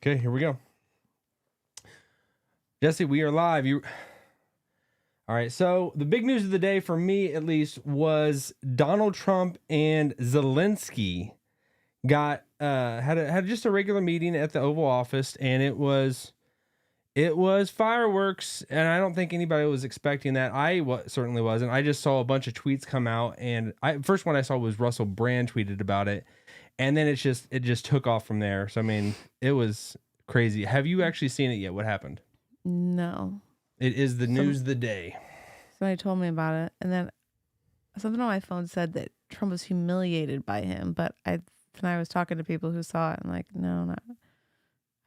Okay, here we go. Jesse, we are live. All right, so the big news of the day, for me at least, was Donald Trump and Zelenskyy got had just a regular meeting at the Oval Office, and it was fireworks, and I don't think anybody was expecting that. Certainly wasn't. I just saw a bunch of tweets come out, and first one I saw was Russell Brand tweeted about it, and then it just took off from there. So I mean, it was crazy. Have you actually seen it yet? What happened? No. It is the news of the day. Somebody told me about it, and then something on my phone said that Trump was humiliated by him, but I was talking to people who saw it, and like, no,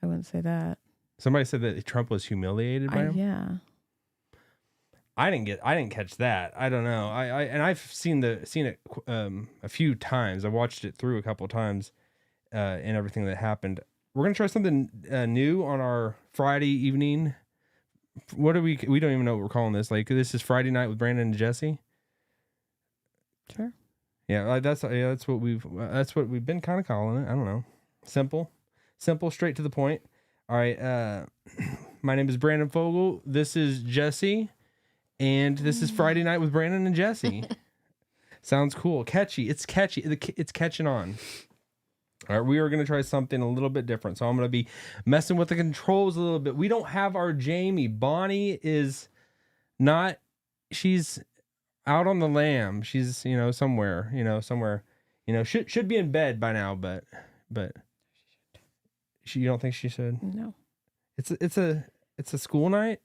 I wouldn't say that. Somebody said that Trump was humiliated by him? Yeah. I didn't catch that. I don't know. I've seen it a few times. I watched it through a couple of times, and everything that happened. We're gonna try something new on our Friday evening. What do we don't even know what we're calling this. Like, this is Friday night with Brandon and Jesse. Sure. Yeah, that's what we've been kind of calling it. I don't know. Simple, straight to the point. All right. My name is Brandon Fogel. This is Jesse, and this is Friday night with Brandon and Jesse. Sounds cool. Catchy. It's catchy. It's catching on. All right, we are going to try something a little bit different. So I'm going to be messing with the controls a little bit. We don't have our Jamie. Bonnie is not, she's out on the lam. She's, somewhere, should be in bed by now, but you don't think she should? No. It's a school night?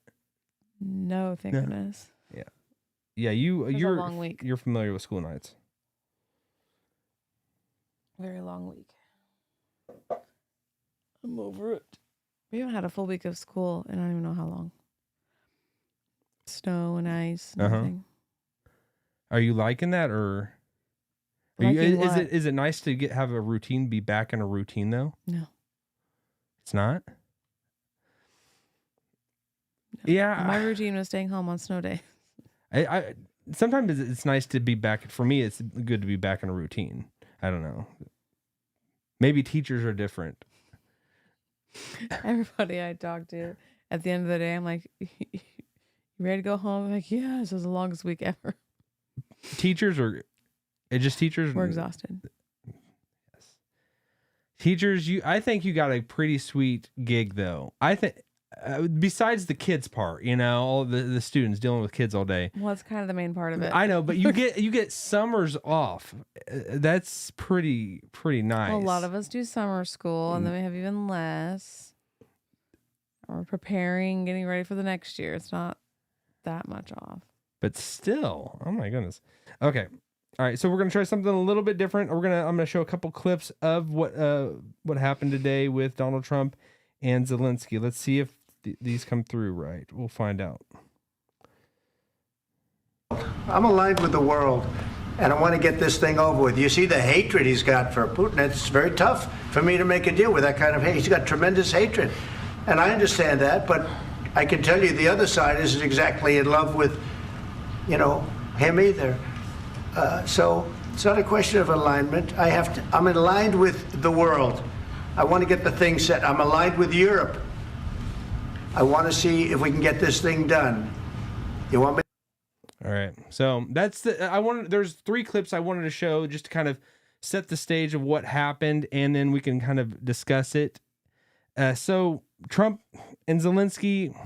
No, thank goodness. Yeah. Yeah, you're a long week. You're familiar with school nights. Very long week. I'm over it. We haven't had a full week of school, and I don't even know how long. Snow and ice and everything. Are you liking that, or is it nice to have a routine, be back in a routine though? No. It's not? No. Yeah. My routine was staying home on snow day. I sometimes it's nice to be back. For me, it's good to be back in a routine. I don't know. Maybe teachers are different. Everybody I talk to, at the end of the day, I'm like, you ready to go home? I'm like, yeah, this is the longest week ever. Teachers are, it's just teachers. We're exhausted. Yes. Teachers, I think you got a pretty sweet gig though. I think, besides the kids part, all the students dealing with kids all day. Well, that's kind of the main part of it. I know, but you get summers off. That's pretty nice. Well, a lot of us do summer school, and then we have even less. We're preparing, getting ready for the next year. It's not that much off. But still, oh my goodness. Okay. All right, so we're gonna try something a little bit different. I'm gonna show a couple clips of what happened today with Donald Trump and Zelenskyy. Let's see if these come through right. We'll find out. I'm aligned with the world, and I want to get this thing over with. You see the hatred he's got for Putin. It's very tough for me to make a deal with that kind of hate. He's got tremendous hatred, and I understand that, but I can tell you the other side isn't exactly in love with, him either. So it's not a question of alignment. I'm aligned with the world. I want to get the thing set. I'm aligned with Europe. I want to see if we can get this thing done. You want me? All right. So there's 3 clips I wanted to show just to kind of set the stage of what happened, and then we can kind of discuss it. So Trump and Zelenskyy,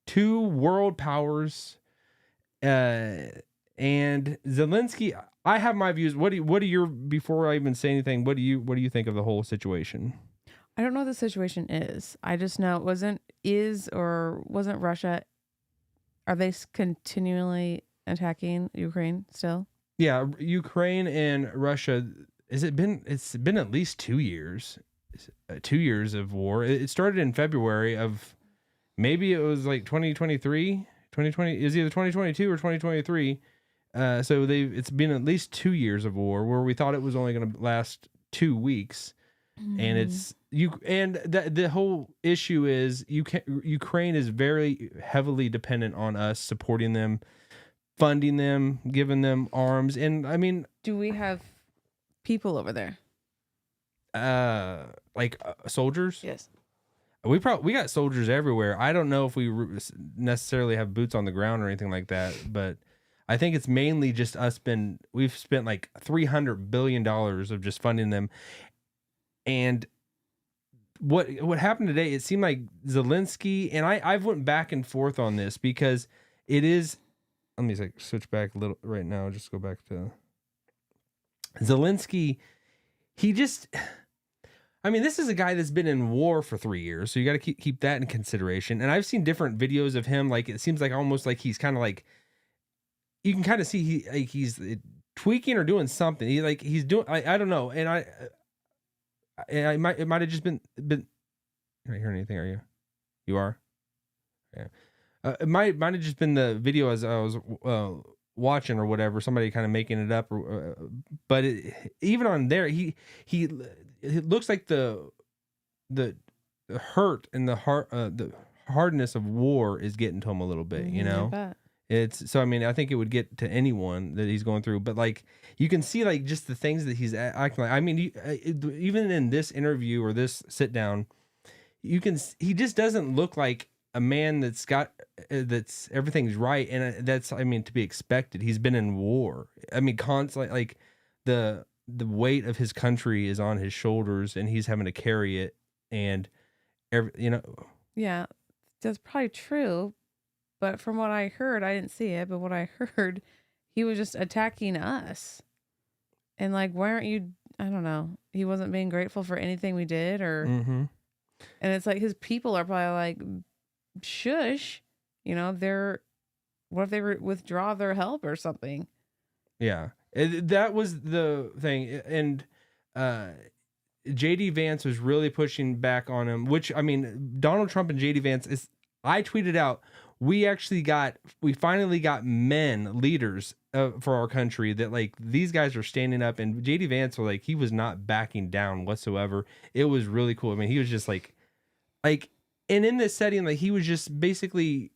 2 world powers, and Zelenskyy, I have my views. What are your, before I even say anything, what do you think of the whole situation? I don't know what the situation is. I just know it wasn't Russia. Are they continually attacking Ukraine still? Yeah, Ukraine and Russia. It's been at least 2 years. 2 years of war. It started in February of, maybe it was like 2023, 2020 is either 2022 or 2023. So it's been at least 2 years of war, where we thought it was only going to last 2 weeks. And the whole issue is Ukraine is very heavily dependent on us supporting them, funding them, giving them arms. And I mean, do we have people over there? Soldiers? Yes. we got soldiers everywhere. I don't know if we necessarily have boots on the ground or anything like that, but I think it's mainly just us. We've spent like $300 billion of just funding them, and what happened today? It seemed like Zelenskyy, and I've went back and forth on this because it is. Let me switch back a little right now. Just go back to Zelenskyy. He just. I mean, this is a guy that's been in war for 3 years, so you got to keep that in consideration. And I've seen different videos of him. Like, it seems like almost like he's kind of like, you can kind of see he's tweaking or doing something. He's doing. I don't know. And it might have just been. You're not hearing anything, are you? You are. Yeah. It might have just been the video as I was watching or whatever. Somebody kind of making it up, but even on there, it looks like the hurt and the hardness of war is getting to him a little bit. You know, I bet. it's so. I mean, I think it would get to anyone that he's going through, but like you can see, like just the things that he's acting like. I mean, even in this interview or this sit down, he just doesn't look like a man that's everything's right, and that's to be expected. He's been in war. I mean, constantly, like the weight of his country is on his shoulders, and he's having to carry it. And Yeah, that's probably true. But from what I heard, I didn't see it, but what I heard, he was just attacking us. And like, why aren't you? I don't know. He wasn't being grateful for anything we did, or. Mm-hmm. And it's like his people are probably like, shush, what if they withdraw their help or something? Yeah, that was the thing. And JD Vance was really pushing back on him, which, I mean, Donald Trump and JD Vance I tweeted out, we finally got leaders for our country that like these guys are standing up, and JD Vance he was not backing down whatsoever. It was really cool. I mean, he was just like, and in this setting, like he was just basically,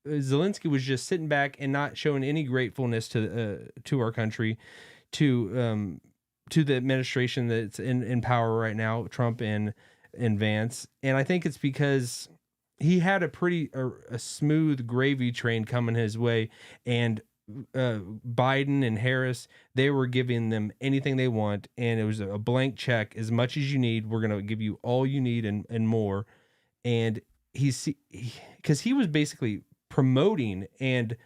Zelenskyy was just sitting back and not showing any gratefulness to our country, to the administration that's in power right now, Trump and Vance. And I think it's because he had a smooth gravy train coming his way, and Biden and Harris, they were giving them anything they want, and it was a blank check. As much as you need, we're gonna give you all you need and more. And because he was basically promoting and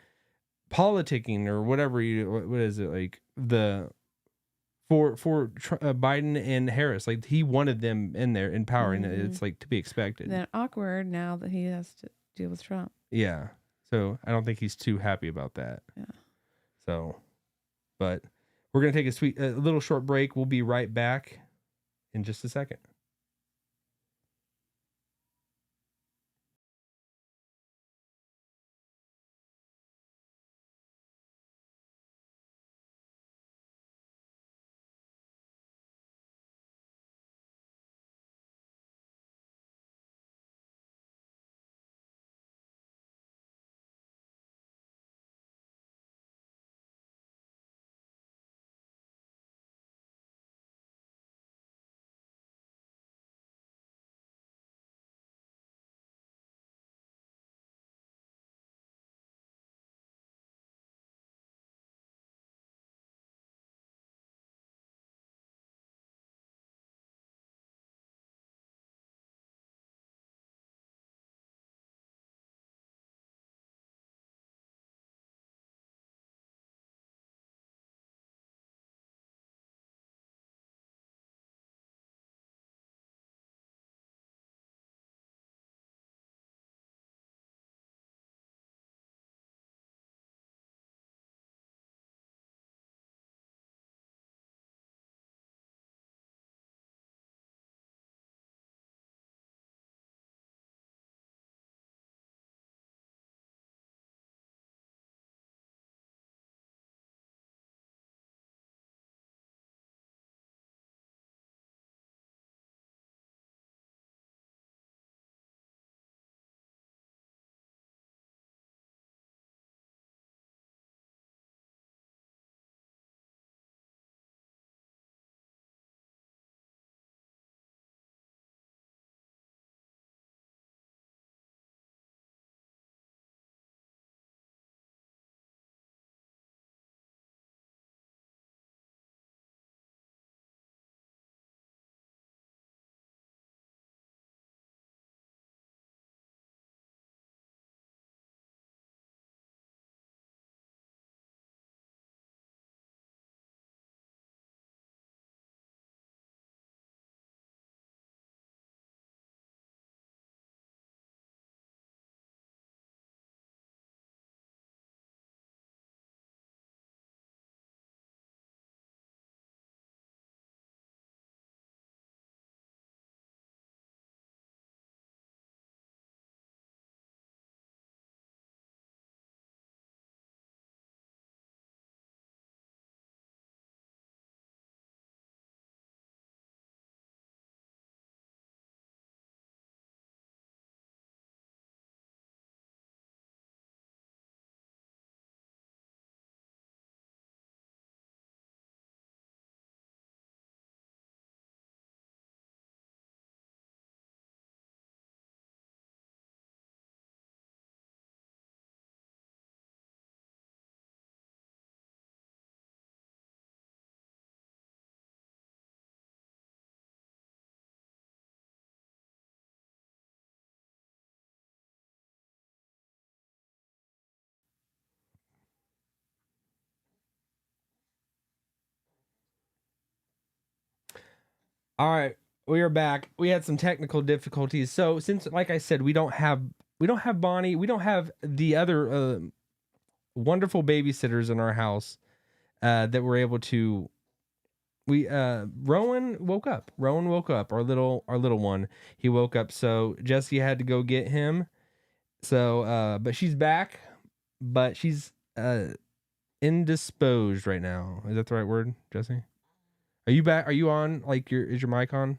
politicking or whatever what is it, like for Biden and Harris, like he wanted them in there in power, and it's like to be expected. Then awkward now that he has to deal with Trump. Yeah, so I don't think he's too happy about that. Yeah. So, but we're gonna take a little short break. We'll be right back in just a second. All right, we are back. We had some technical difficulties. So since, like I said, we don't have Bonnie, we don't have the other wonderful babysitters in our house that were able to. Rowan woke up. Our little one. He woke up. So Jesse had to go get him. So but she's back, but she's indisposed right now. Is that the right word, Jesse? Are you back? Are you on? Like, is your mic on?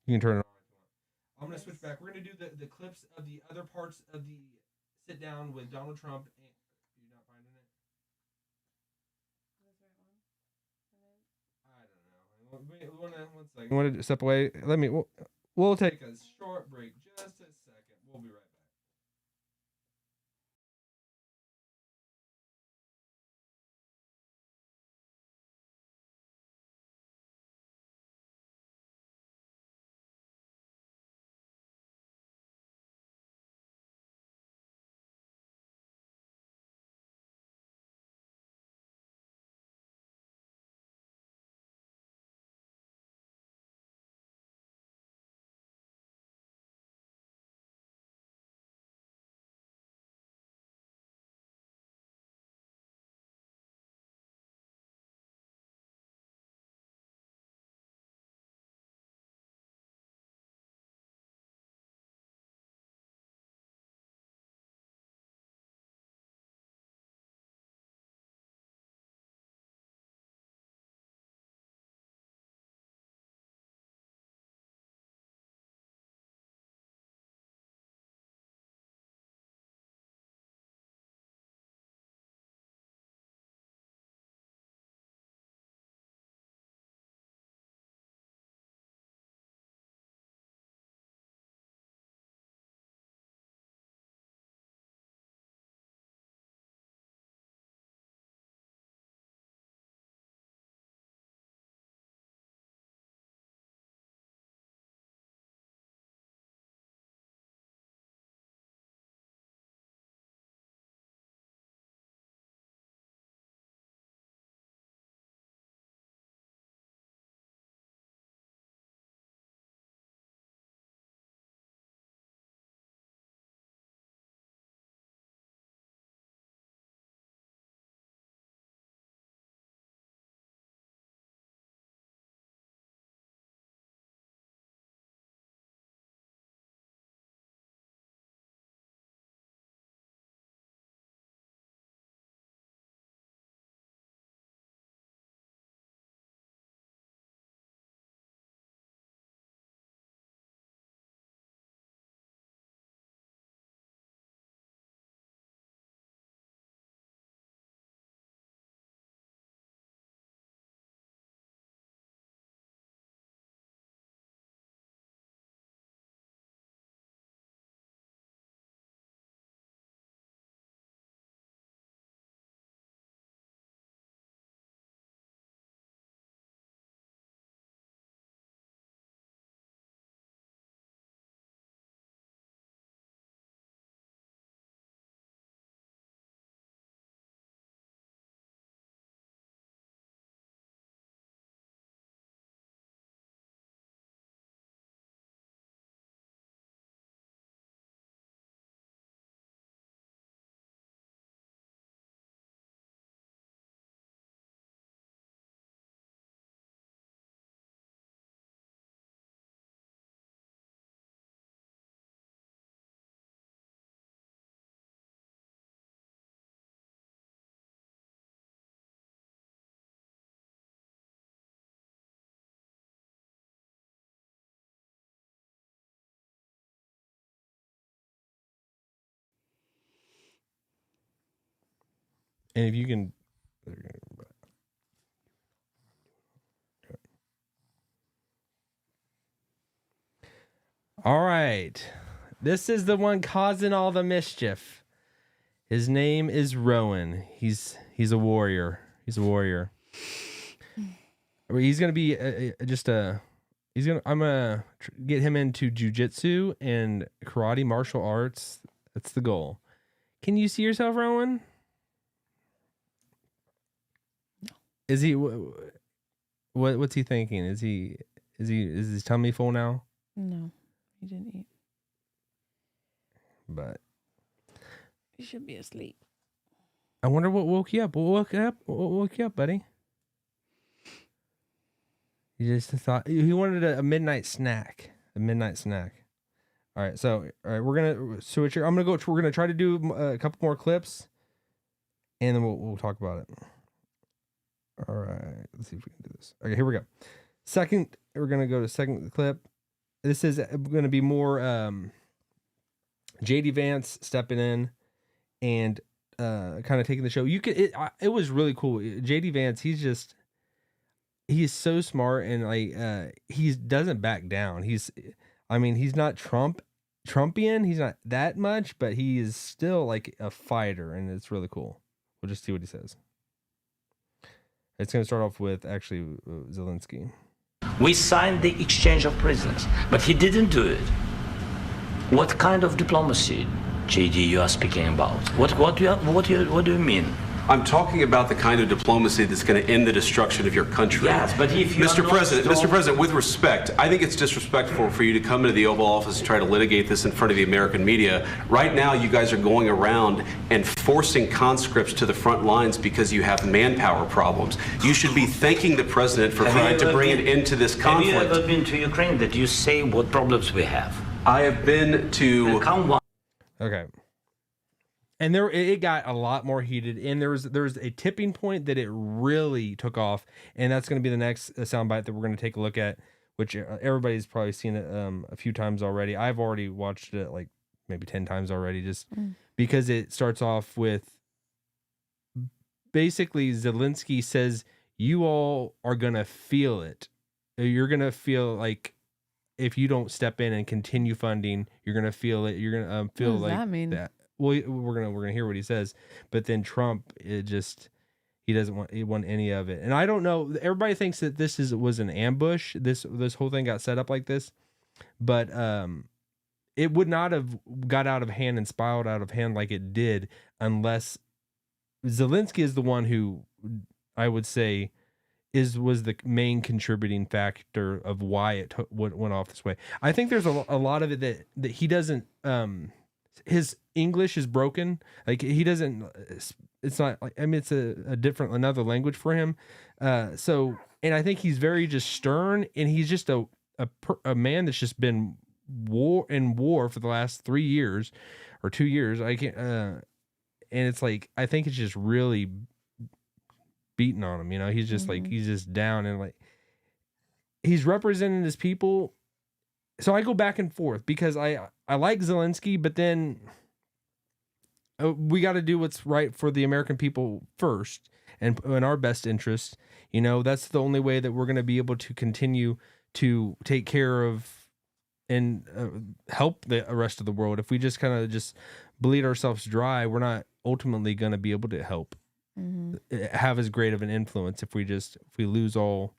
You can turn it on. I'm gonna switch back. We're gonna do the clips of the other parts of the sit down with Donald Trump. And, you're not finding it? I don't know. Wait, one second. You want to step away? We'll take a short break. Just a second. We'll be right back. And if you can. All right. This is the one causing all the mischief. His name is Rowan. He's a warrior. He's a warrior. He's gonna be I'm gonna get him into jujitsu and karate, martial arts. That's the goal. Can you see yourself, Rowan? No. Is he? What's he thinking? Is his tummy full now? No, he didn't eat. But he should be asleep. I wonder what woke you up. What woke you up, buddy? He just thought he wanted a midnight snack. A midnight snack. All right, we're gonna switch here. We're gonna try to do a couple more clips, and then we'll talk about it. All right, let's see if we can do this. Okay, here we go. We're gonna go to second clip. This is gonna be more JD Vance stepping in and kind of taking the show. It was really cool. JD Vance, he's so smart, and he doesn't back down. He's not Trumpian. He's not that much, but he is still like a fighter, and it's really cool. We'll just see what he says. It's going to start off with actually Zelenskyy. We signed the exchange of prisoners, but he didn't do it. What kind of diplomacy, JD, you are speaking about? What do you mean? I'm talking about the kind of diplomacy that's going to end the destruction of your country. Yes, but if you Mr. President, with respect, I think it's disrespectful for you to come into the Oval Office and try to litigate this in front of the American media. Right now, you guys are going around and forcing conscripts to the front lines because you have manpower problems. You should be thanking the president for trying to bring an end to this conflict. Have you ever been to Ukraine that you say what problems we have? I have been to... Okay. And it got a lot more heated, and there was a tipping point that it really took off, and that's going to be the next soundbite that we're going to take a look at, which everybody's probably seen it a few times already. I've already watched it like maybe 10 times already, just because it starts off with basically Zelenskyy says, "You all are going to feel it. You're going to feel like if you don't step in and continue funding, you're going to feel it. You're going to feel what does like that mean? that." Well, we're gonna hear what he says, but then Trump, he doesn't want any of it, and I don't know. Everybody thinks that this was an ambush. This whole thing got set up like this, but it would not have got out of hand and spiraled out of hand like it did unless Zelenskyy is the one who I would say was the main contributing factor of why it went off this way. I think there's a lot of it that he doesn't. His English is broken. Like he doesn't. It's not like it's another language for him. So and I think he's very just stern, and he's just a man that's just been war for the last 3 years or 2 years. I can't. And it's like I think it's just really beating on him. He's just like he's just down, and like he's representing his people. So I go back and forth because I like Zelenskyy, but then we got to do what's right for the American people first and in our best interest. That's the only way that we're going to be able to continue to take care of and help the rest of the world. If we just kind of just bleed ourselves dry, we're not ultimately going to be able to help have as great of an influence if we lose all.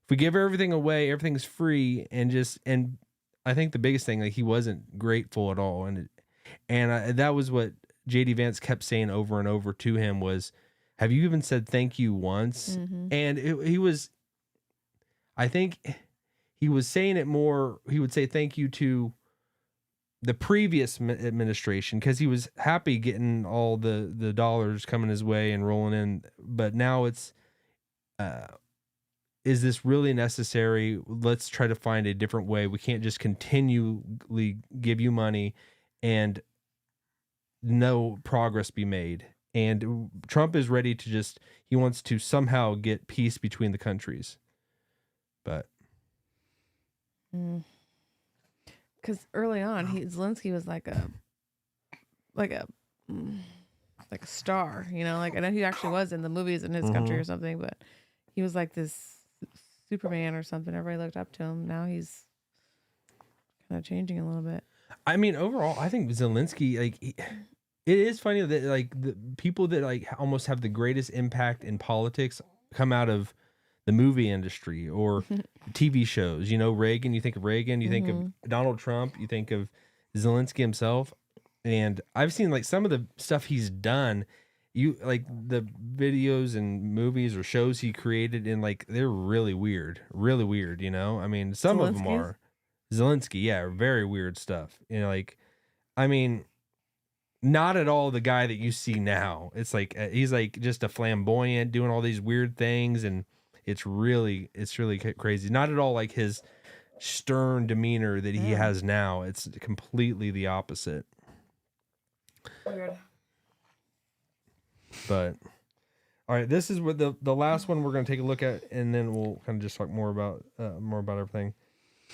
If we give everything away, everything's free, and I think the biggest thing, like he wasn't grateful at all, and that was what JD Vance kept saying over and over to him was, "Have you even said thank you once?" And I think he was saying it more. He would say thank you to the previous administration because he was happy getting all the dollars coming his way and rolling in, but now it's. Is this really necessary? Let's try to find a different way. We can't just continually give you money and no progress be made. And Trump is ready to he wants to somehow get peace between the countries. But. Because early on, Zelenskyy was like a star, like I know he actually was in the movies in his country or something, but he was like this Superman or something. Everybody looked up to him. Now he's kind of changing a little bit. I mean, overall, I think Zelenskyy, it is funny that the people that almost have the greatest impact in politics come out of the movie industry or TV shows. Reagan. You think of Reagan. You think of Donald Trump. You think of Zelenskyy himself. And I've seen some of the stuff he's done. you like the videos and movies or shows he created, and like they're really weird, you know. I mean, some of them are Zelenskyy, yeah, very weird stuff. You know, like, I mean, not at all the guy that you see now. It's like he's like just a flamboyant, doing all these weird things, and it's really crazy. Not at all like his stern demeanor that he has now. It's completely the opposite. Weird. But all right, this is what the last one we're going to take a look at, and then we'll kind of just talk more about everything.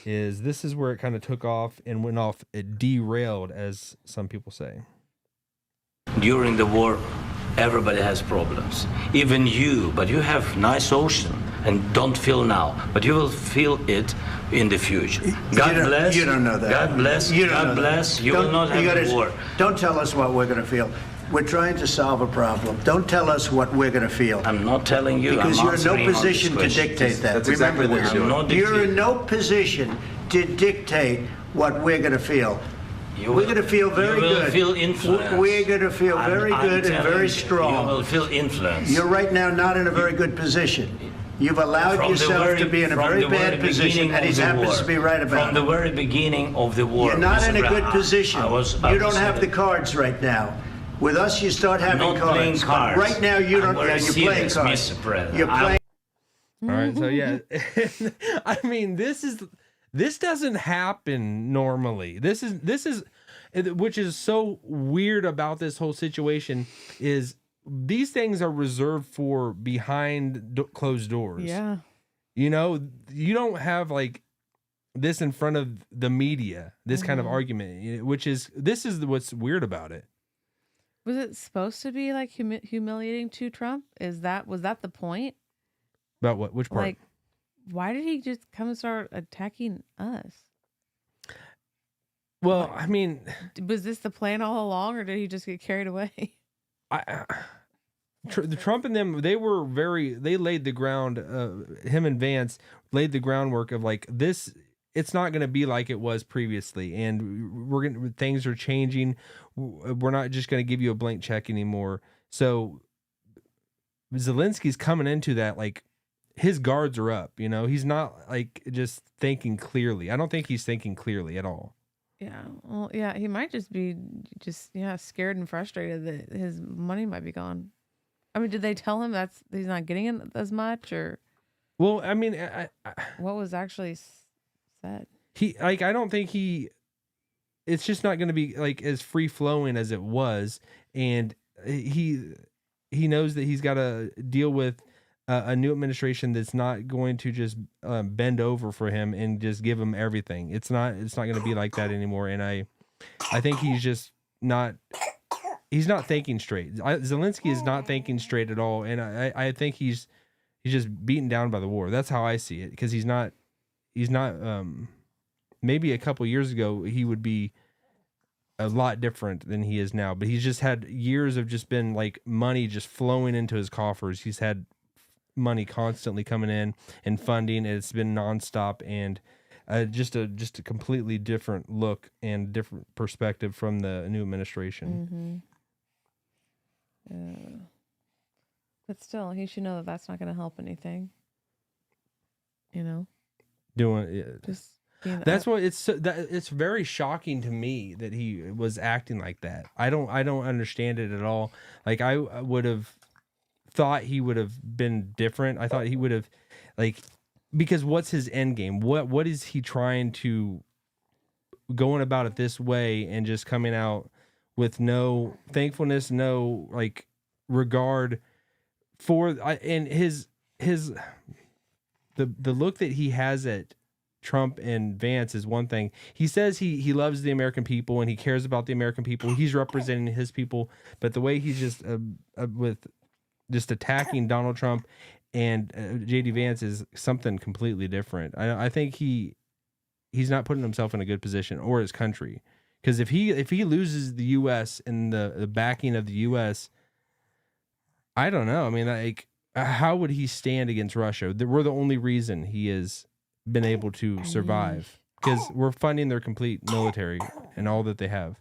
This is where it kind of took off and went off, it derailed, as some people say. During the war, everybody has problems, even you, but you have nice ocean and don't feel now, but you will feel it in the future. God bless. You don't know that. God bless. God bless. You will not have a war. Don't tell us what we're going to feel. We're trying to solve a problem. Don't tell us what we're going to feel. I'm not telling you. Because you're in no position to dictate that. That's exactly what you're doing. You're in no position to dictate what we're going to feel. We're going to feel very good. You will feel influence. We're going to feel very good and very strong. You will feel influence. You're right now not in a very good position. You've allowed yourself to be in a very bad position, and he happens to be right about it. From the very beginning of the war. You're not in a good position. You don't have the cards right now. With us, you start having cards. Right now, you don't. You're playing cards. You're playing. All right, so yeah, I mean, this doesn't happen normally. This is, which is so weird about this whole situation is these things are reserved for behind closed doors. Yeah, you know, you don't have like this in front of the media. This kind of argument, which is what's weird about it. Was it supposed to be like humiliating to Trump? Was that the point? About what? Which part? Like, why did he just come and start attacking us? Well, I mean, was this the plan all along, or did he just get carried away? The Trump and them, they laid the ground. Him and Vance laid the groundwork of like this. It's not going to be like it was previously, and things are changing. We're not just going to give you a blank check anymore. So Zelensky's coming into that like his guards are up. You know, he's not like just thinking clearly. I don't think he's thinking clearly at all. Yeah, well, yeah, he might just be scared and frustrated that his money might be gone. I mean, did they tell him he's not getting it as much, or? Well, I mean, what was actually said? I don't think it's just not going to be like as free flowing as it was, and he knows that he's got to deal with a new administration that's not going to just bend over for him and just give him everything. It's not going to be like that anymore, and I think he's just not. He's not thinking straight. Zelenskyy is not thinking straight at all, and I think he's just beaten down by the war. That's how I see it, because he's not. Maybe a couple years ago he would be a lot different than he is now, but he's just had years of just been like money just flowing into his coffers. He's had money constantly coming in and funding, and it's been nonstop, and just a completely different look and different perspective from the new administration. But still, he should know that that's not going to help anything. You know, just that's what it's very shocking to me that he was acting like that. I don't understand it at all. Like I would have thought he would have been different. I thought he would have because what's his end game? What is he trying to going about it this way and just coming out with no thankfulness, no like regard for and his the look that he has at Trump and Vance is one thing. He says he loves the American people and he cares about the American people. He's representing his people, but the way he's just with just attacking Donald Trump and JD Vance is something completely different. I think he's not putting himself in a good position, or his country, because if he loses the U.S. and the backing of the U.S., I don't know. I mean, like, how would he stand against Russia? We're the only reason he has been able to survive, because we're funding their complete military and all that they have.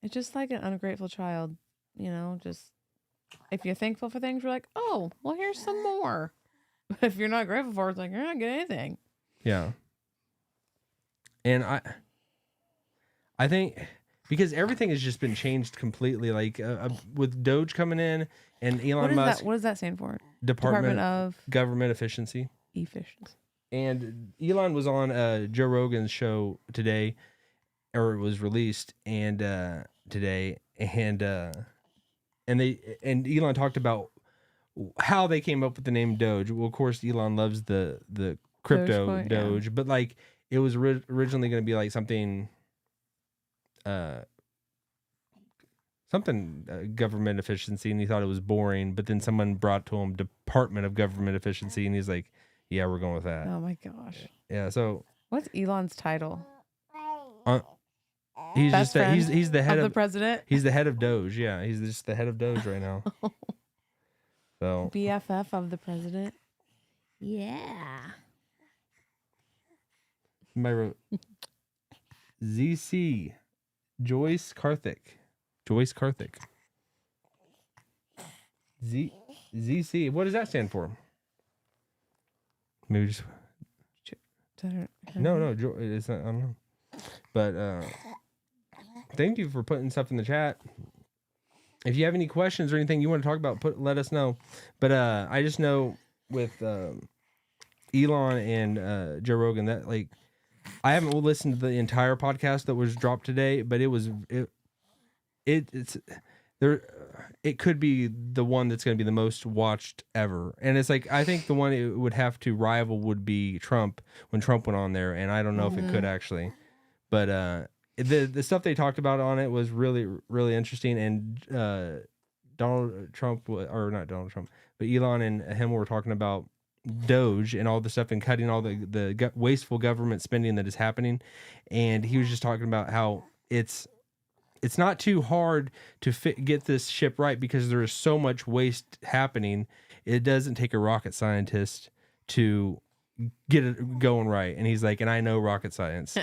It's just like an ungrateful child, you know, just if you're thankful for things, you're like, oh, well, here's some more. But if you're not grateful for it, it's like, you're not getting anything. Yeah. And I think because everything has just been changed completely, like with Doge coming in and Elon Musk. What does that stand for? Department of Government Efficiency. Efficiency. And Elon was on Joe Rogan's show today, or it was released and today, and Elon talked about how they came up with the name Doge. Well, of course, Elon loves the crypto Doge, but like it was originally going to be like something government efficiency, and he thought it was boring. But then someone brought to him Department of Government Efficiency, and he's like, "Yeah, we're going with that." Oh my gosh! Yeah. So what's Elon's title? He's just he's the head of the president. He's the head of Doge. Yeah, he's just the head of Doge right now. So BFF of the president. Yeah. Somebody wrote ZC Joyce Karthik. ZC. What does that stand for? Maybe just no. It's not. I don't know. But thank you for putting stuff in the chat. If you have any questions or anything you want to talk about, let us know. But I just know with Elon and Joe Rogan that like I haven't listened to the entire podcast that was dropped today, but it's there. It could be the one that's going to be the most watched ever, and it's like I think the one it would have to rival would be Trump when Trump went on there, and I don't know if it could actually, but the stuff they talked about on it was really, really interesting. And Donald Trump, or not Donald Trump, but Elon and him were talking about Doge and all the stuff and cutting all the wasteful government spending that is happening. And he was just talking about how it's not too hard to get this ship right because there is so much waste happening. It doesn't take a rocket scientist to get it going right. And he's like, and I know rocket science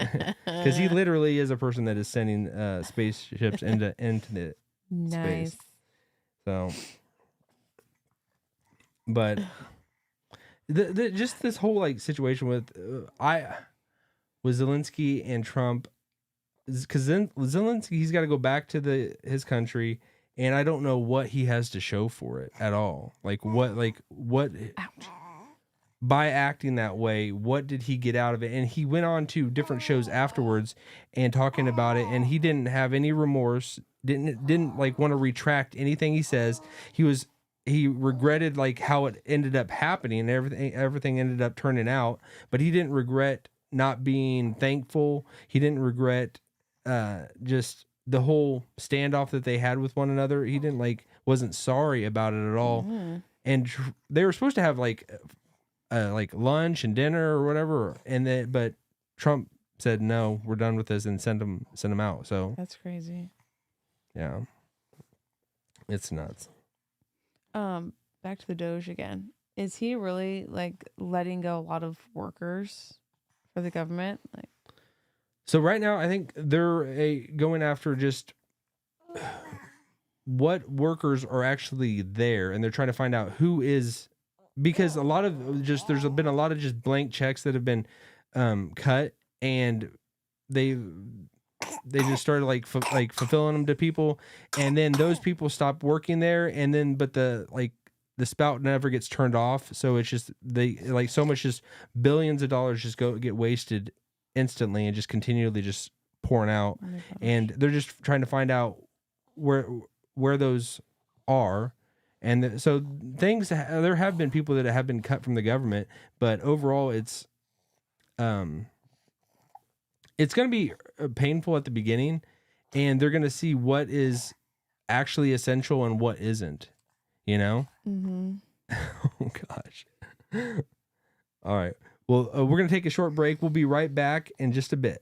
because he literally is a person that is sending spaceships into the space. So, but just this whole like situation with Zelenskyy and Trump, because then Zelenskyy, he's got to go back to his country, and I don't know what he has to show for it at all. Like what Ouch. By acting that way, what did he get out of it? And he went on to different shows afterwards and talking about it, and he didn't have any remorse, didn't like want to retract anything he says. He regretted like how it ended up happening and everything ended up turning out, but he didn't regret not being thankful. He didn't regret just the whole standoff that they had with one another. He wasn't sorry about it at all. Mm-hmm. And they were supposed to have like lunch and dinner or whatever, but Trump said no, we're done with this, and send him out. So that's crazy. Yeah, it's nuts. Back to the Doge again. Is he really like letting go a lot of workers for the government? Like, so right now, I think they're going after just what workers are actually there, and they're trying to find out who is. Because there's been a lot of just blank checks that have been cut, and they just started fulfilling them to people, and then those people stop working there, and then but the spout never gets turned off, so it's just so much, just billions of dollars just get wasted instantly and just continually just pouring out, and they're just trying to find out where those are. And so there have been people that have been cut from the government, but overall it's going to be painful at the beginning, and they're going to see what is actually essential and what isn't, you know? Mm-hmm. Oh, gosh. All right. Well, we're going to take a short break. We'll be right back in just a bit.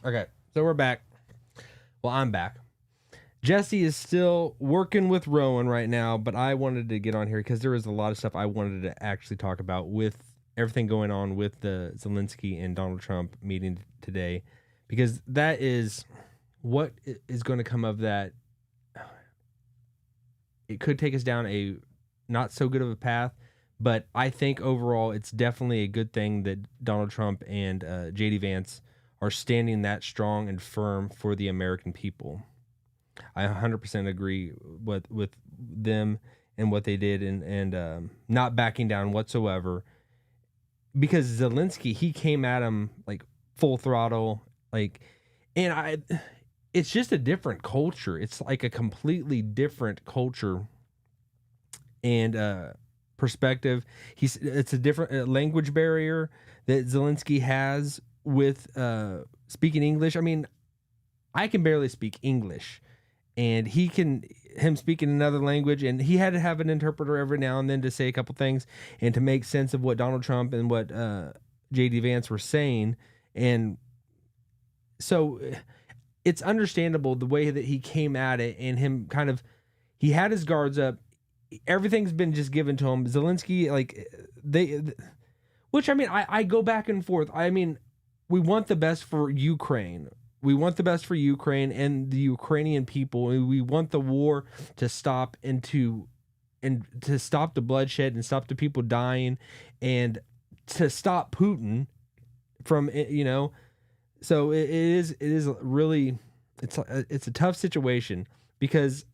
Okay, so we're back. Well, I'm back. Jesse is still working with Rowan right now, but I wanted to get on here because there was a lot of stuff I wanted to actually talk about with everything going on with the Zelenskyy and Donald Trump meeting today, because that is what is going to come of that. It could take us down a not so good of a path, but I think overall it's definitely a good thing that Donald Trump and J.D. Vance are standing that strong and firm for the American people. I 100% agree with them and what they did, and not backing down whatsoever. Because Zelenskyy, he came at him like full throttle, it's just a different culture. It's like a completely different culture and perspective. It's a different language barrier that Zelenskyy has with speaking English. I mean, I can barely speak English. And him speaking another language, and he had to have an interpreter every now and then to say a couple things and to make sense of what Donald Trump and what J.D. Vance were saying. And so it's understandable the way that he came at it, and him he had his guards up. Everything's been just given to him. Zelenskyy, which I mean, I go back and forth. I mean, we want the best for Ukraine. We want the best for Ukraine and the Ukrainian people. We want the war to stop and to stop the bloodshed and stop the people dying and to stop Putin from, So it is really, it's a tough situation because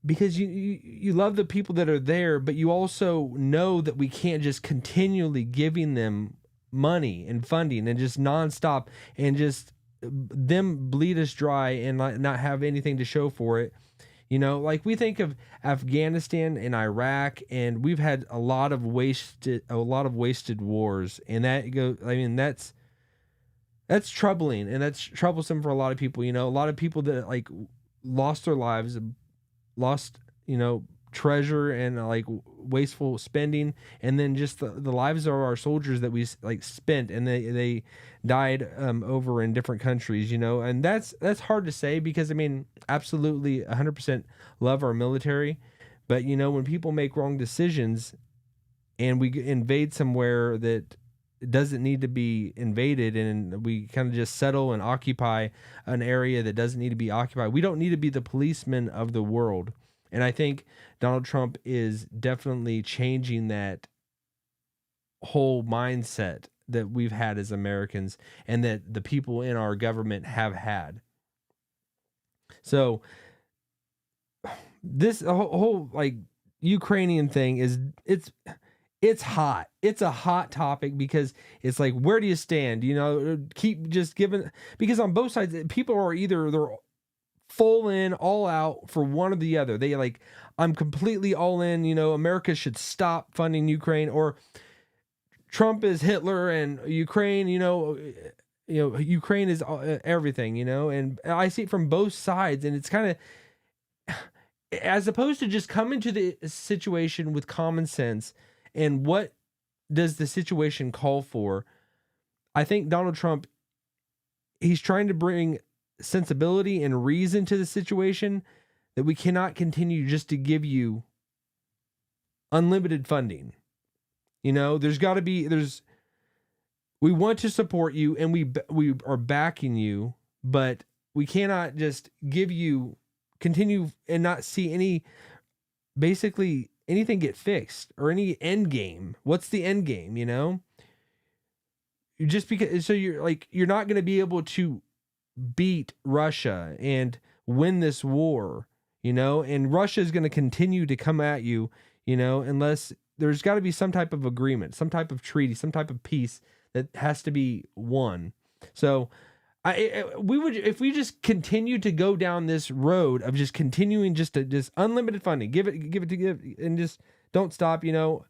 you love the people that are there, but you also know that we can't just continually giving them money and funding and just nonstop and just them bleed us dry and not have anything to show for it. Like we think of Afghanistan and Iraq, and we've had a lot of wasted wars, and that's troubling, and that's troublesome for a lot of people. A lot of people that lost their lives, lost treasure and wasteful spending, and then just the lives of our soldiers that we spent, and they died over in different countries, and that's hard to say because I mean, absolutely 100% love our military, but when people make wrong decisions and we invade somewhere that doesn't need to be invaded, and we kind of just settle and occupy an area that doesn't need to be occupied, we don't need to be the policemen of the world. And I think Donald Trump is definitely changing that whole mindset that we've had as Americans and that the people in our government have had. So this whole Ukrainian thing it's hot. It's a hot topic because it's like, where do you stand? Keep just giving, because on both sides, people are either they're full in, all out for one or the other. They I'm completely all in, America should stop funding Ukraine, or Trump is Hitler and Ukraine, Ukraine is everything, and I see it from both sides, and it's kind of, as opposed to just coming to the situation with common sense and what does the situation call for. I think Donald Trump, he's trying to bring sensibility and reason to the situation, that we cannot continue just to give you unlimited funding. There's got to be, we want to support you and we are backing you, but we cannot just continue and not see basically anything get fixed or any end game. What's the end game? Just because, so you're not going to be able to beat Russia and win this war, and Russia is going to continue to come at you, unless there's got to be some type of agreement, some type of treaty, some type of peace that has to be won. So we would, if we just continue to go down this road of just continuing just unlimited funding, give it, and just don't stop, and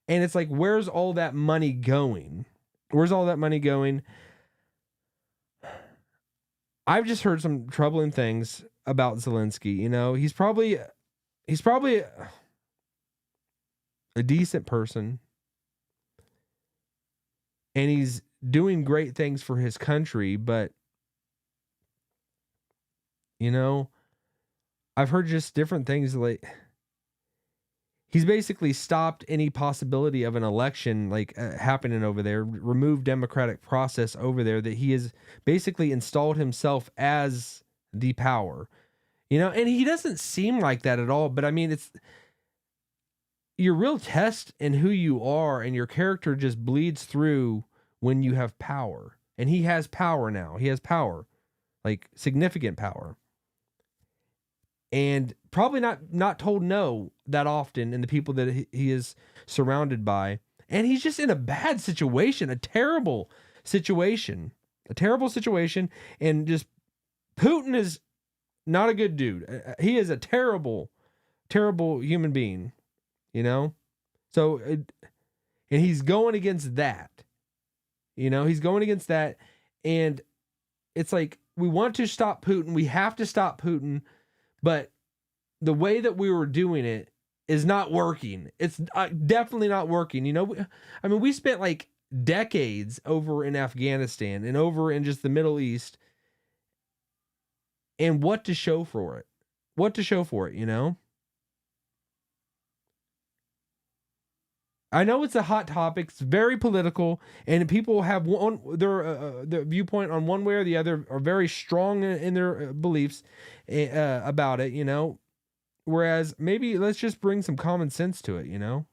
it's like, where's all that money going? Where's all that money going? I've just heard some troubling things about Zelenskyy. He's probably a decent person, and he's doing great things for his country, but I've heard just different things. Like, he's basically stopped any possibility of an election happening over there, removed democratic process over there, that he has basically installed himself as the power, and he doesn't seem like that at all. But I mean, it's your real test in who you are, and your character just bleeds through when you have power. And he has power now. He has power, like significant power. And probably not told no that often in the people that he is surrounded by. And he's just in a bad situation, a terrible situation. And just Putin is not a good dude. He is a terrible, terrible human being, So, and he's going against that. He's going against that. And it's like, we want to stop Putin. We have to stop Putin. But the way that we were doing it is not working. It's definitely not working. We spent like decades over in Afghanistan and over in just the Middle East. And what to show for it? I know it's a hot topic. It's very political, and people have their viewpoint on one way or the other are very strong in their beliefs about it, Whereas maybe let's just bring some common sense to it,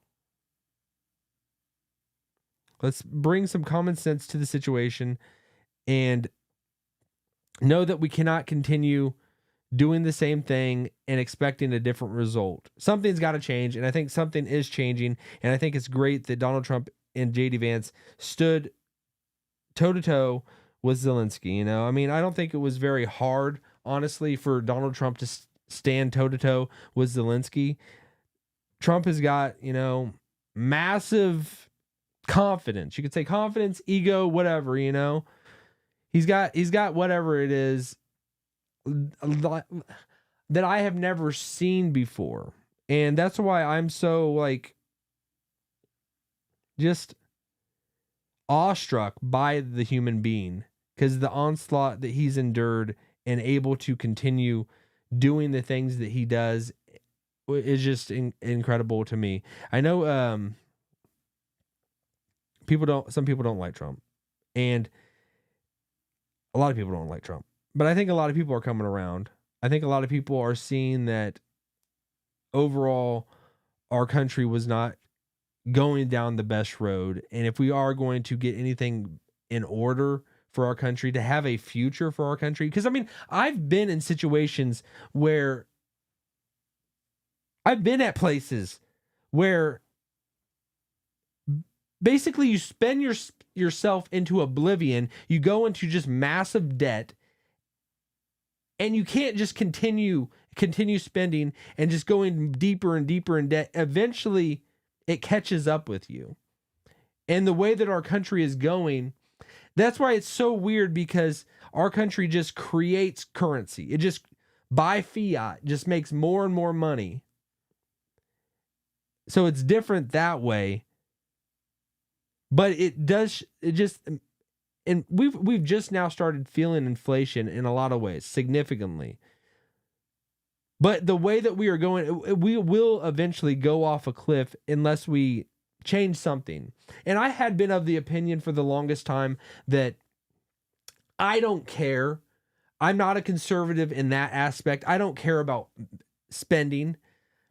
Let's bring some common sense to the situation and know that we cannot continue doing the same thing and expecting a different result. Something's got to change, and I think something is changing, and I think it's great that Donald Trump and J.D. Vance stood toe-to-toe with Zelenskyy, I don't think it was very hard, honestly, for Donald Trump to stand toe-to-toe with Zelenskyy. Trump has got, massive confidence. You could say confidence, ego, whatever, He's got whatever it is that I have never seen before. And that's why I'm so just awestruck by the human being, because the onslaught that he's endured and able to continue doing the things that he does is just incredible to me. I know some people don't like Trump, and a lot of people don't like Trump. But I think a lot of people are coming around. I think a lot of people are seeing that overall our country was not going down the best road. And if we are going to get anything in order for our country, to have a future for our country, because I've been in situations where I've been at places where basically you spend yourself into oblivion, you go into just massive debt, and you can't just continue spending and just going deeper and deeper in debt. Eventually, it catches up with you. And the way that our country is going, that's why it's so weird, because our country just creates currency. It just, by fiat, just makes more and more money. So it's different that way. But and we've just now started feeling inflation in a lot of ways, significantly. But the way that we are going, we will eventually go off a cliff unless we change something. And I had been of the opinion for the longest time that I don't care. I'm not a conservative in that aspect. I don't care about spending,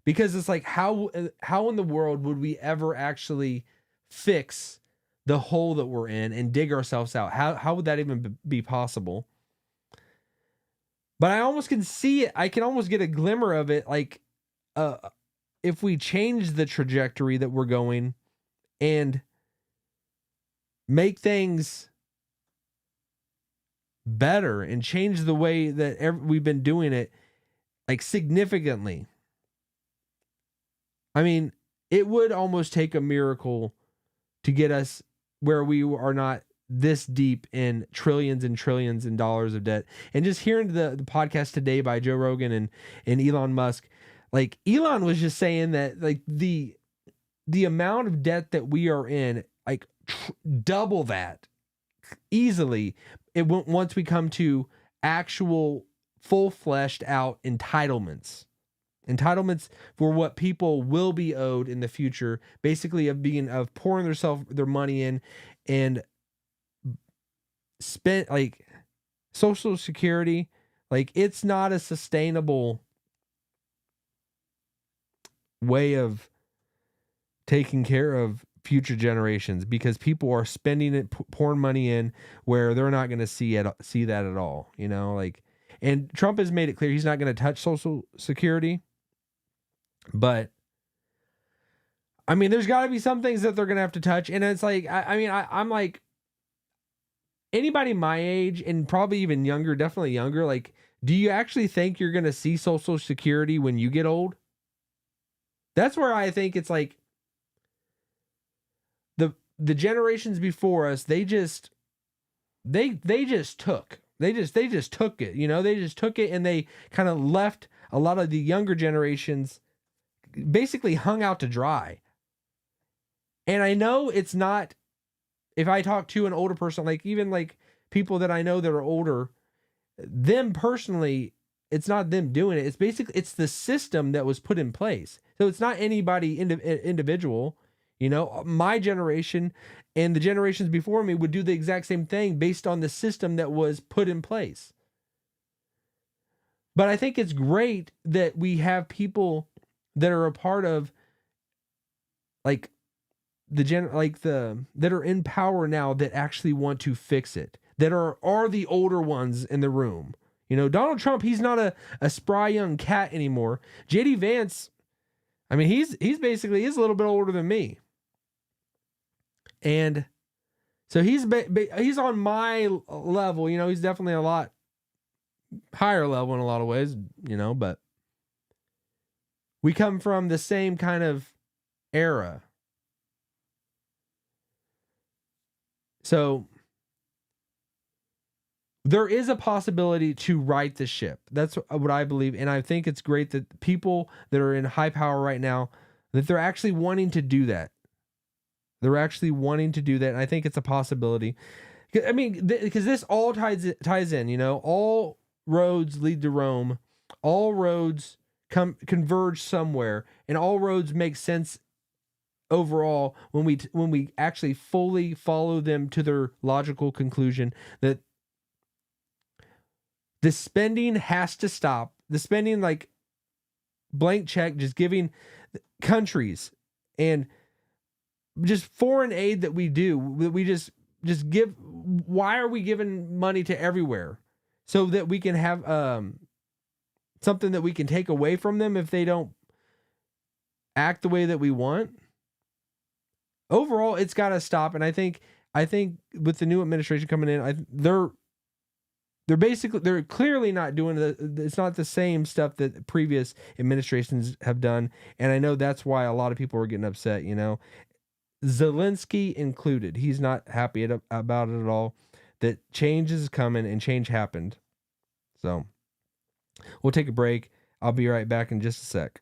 because it's like, how in the world would we ever actually fix the hole that we're in and dig ourselves out? How would that even be possible? But I almost can see it. I can almost get a glimmer of it. If we change the trajectory that we're going and make things better and change the way that we've been doing it, significantly. It would almost take a miracle to get us where we are not this deep in trillions and trillions in dollars of debt. And just hearing the podcast today by Joe Rogan and Elon Musk, Elon was just saying that the amount of debt that we are in, double that easily. It won't once we come to actual full fleshed out entitlements for what people will be owed in the future, basically of pouring their money in and spent like Social Security. Like, it's not a sustainable way of taking care of future generations, because people are spending it, pouring money in where they're not going to see that at all, you know, like, and Trump has made it clear he's not going to touch Social Security, but I mean, there's got to be some things that they're going to have to touch. And it's like, I'm like, anybody my age and probably even younger, definitely younger, like, do you actually think you're going to see Social Security when you get old? That's where I think it's like, the generations before us, they just took it, you know, they just took it, and they kind of left a lot of the younger generations basically hung out to dry. And I know it's not, if I talk to an older person, like even like people that I know that are older, them personally, it's not them doing it. It's basically, it's the system that was put in place. So it's not anybody individual. You know, my generation and the generations before me would do the exact same thing based on the system that was put in place. But I think it's great that we have people that are a part of, like, that are in power now that actually want to fix it, that are the older ones in the room. You know, Donald Trump, he's not a spry young cat anymore. JD Vance, I mean, he's basically a little bit older than me. And so he's on my level, you know, he's definitely a lot higher level in a lot of ways, you know, but we come from the same kind of era. So there is a possibility to right the ship. That's what I believe. And I think it's great that people that are in high power right now, that they're actually wanting to do that. They're actually wanting to do that. And I think it's a possibility. I mean, because this all ties in, you know, all roads lead to Rome. All roads converge somewhere, and all roads make sense overall when we actually fully follow them to their logical conclusion, that the spending has to stop. The spending, like blank check, just giving countries and just foreign aid that we do, that we just give. Why are we giving money to everywhere? So that we can have something that we can take away from them if they don't act the way that we want. Overall, it's got to stop. And I think with the new administration coming in, they're clearly not doing it's not the same stuff that previous administrations have done. And I know that's why a lot of people are getting upset, you know, Zelenskyy included. He's not happy about it at all. That change is coming, and change happened. So we'll take a break. I'll be right back in just a sec.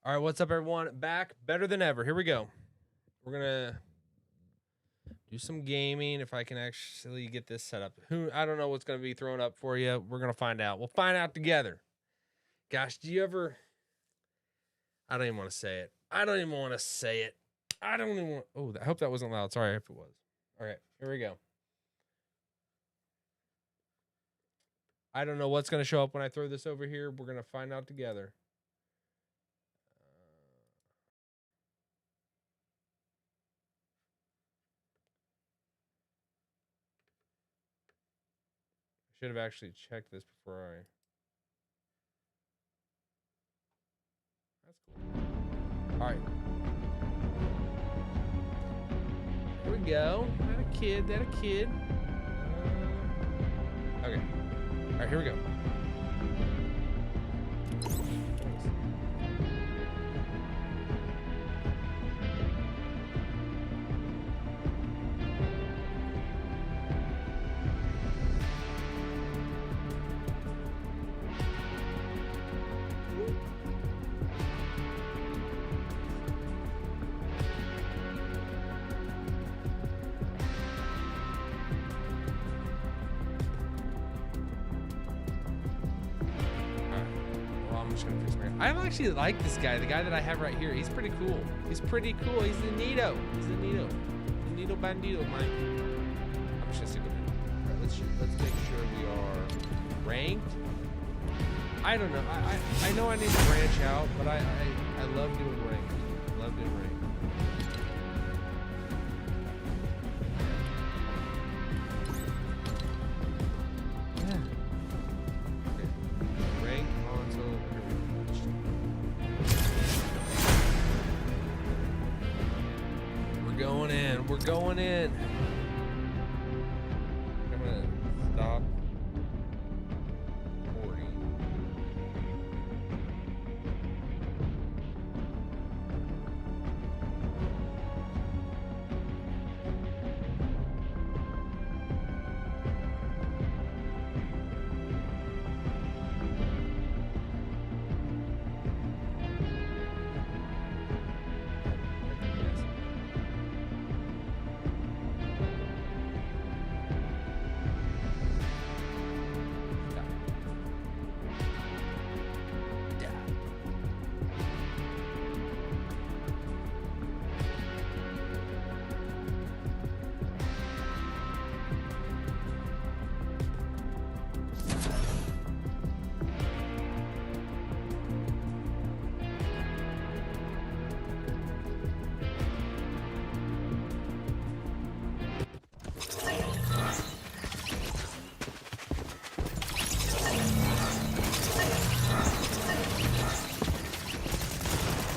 All right, what's up, everyone? Back better than ever. Here we go. We're gonna do some gaming if I can actually get this set up. I don't know what's gonna be thrown up for you. We're gonna find out. We'll find out together. Gosh, do you ever? I don't even want to say it. I don't even want. Oh, I hope that wasn't loud. Sorry if it was. All right, here we go. I don't know what's gonna show up when I throw this over here. We're gonna find out together. Should have actually checked this before I. That's cool. All right. Here we go. That a kid. Okay. All right, here we go. I actually like this guy, the guy that I have right here. He's pretty cool. He's the neato. The neato bandito, man. I'm just gonna stick with him. All right, let's make sure we are ranked. I don't know. I know I need to branch out, but I love doing ranked. We're going in. I'm gonna stop recording.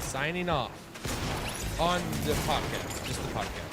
Signing off on the podcast, just the podcast.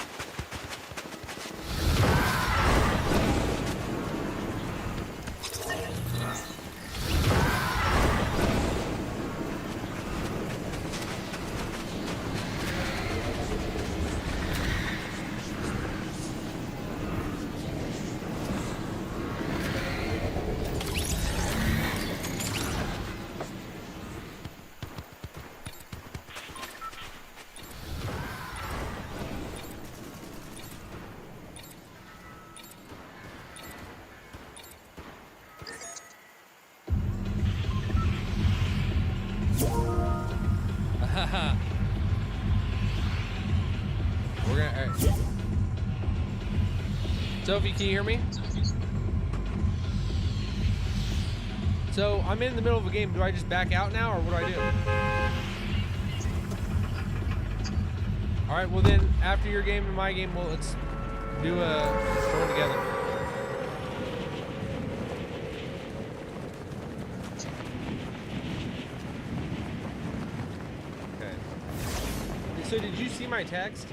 We're gonna. Right. Sophie, can you hear me? So I'm in the middle of a game. Do I just back out now, or what do I do? All right. Well, then after your game and my game, well, let's do a join together. So did you see my text?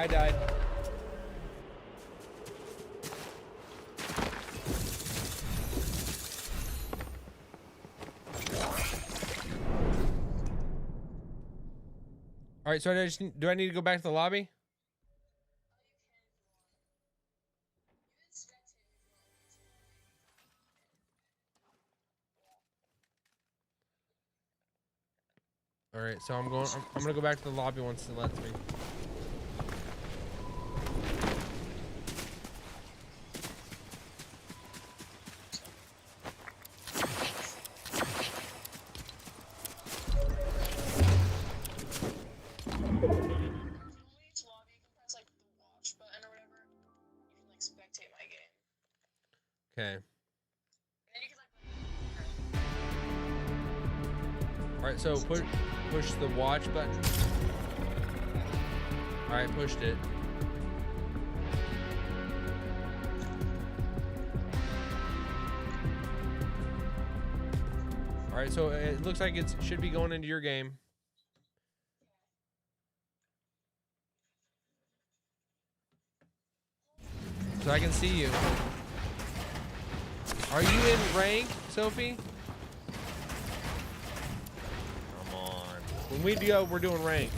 I died. All right, so do I need to go back to the lobby? All right, so I'm gonna go back to the lobby once it lets me. Okay. All right, so push the watch button. All right, pushed it. All right, so it looks like it should be going into your game. So I can see you. Are you in rank, Sophie? Come on. When we go, we're doing rank.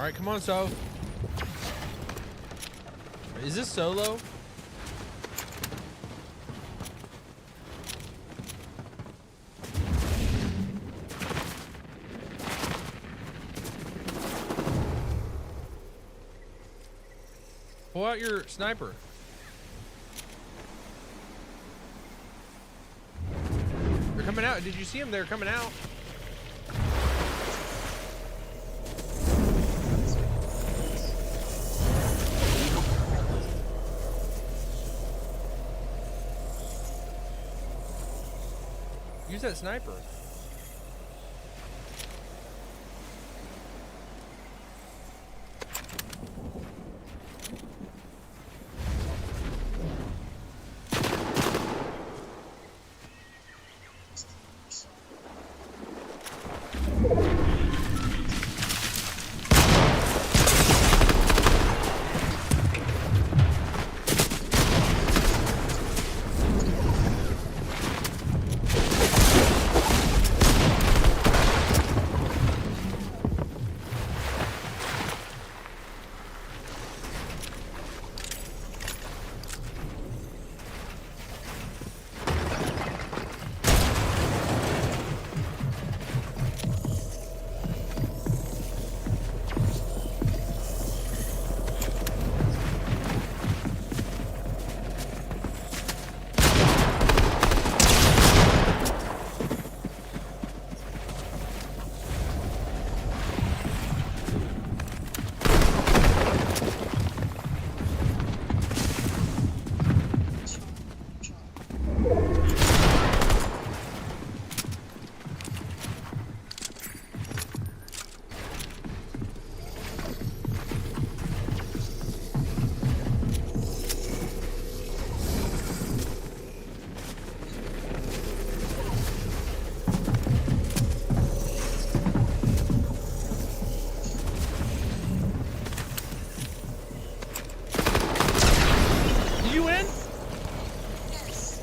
right, come on, So. Is this solo? Pull out your sniper. They're coming out. Did you see them? They're coming out. Use that sniper.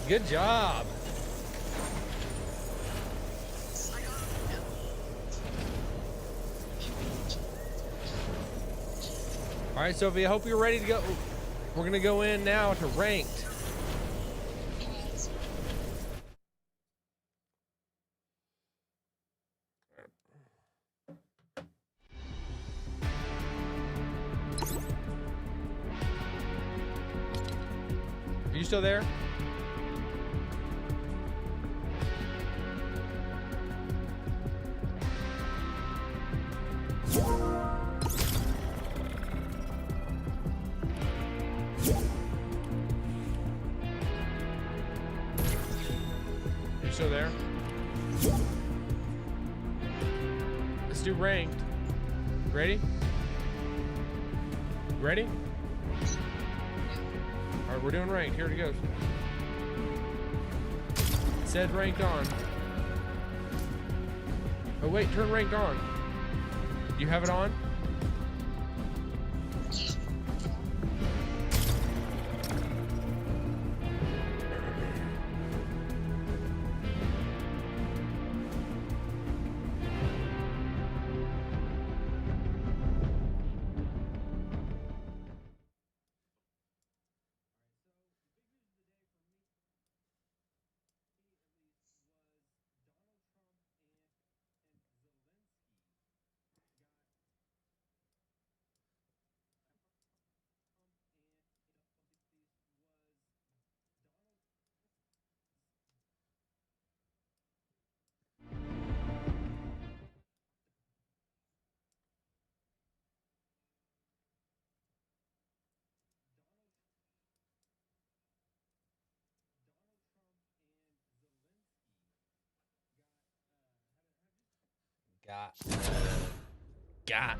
Good job. All right, Sophie, I hope you're ready to go. We're going to go in now to ranked. Are you still there? Still there? Let's do ranked. Ready? Ready? All right, we're doing ranked. Here it goes. It said ranked on. Oh wait, turn ranked on. Do you have it on? Got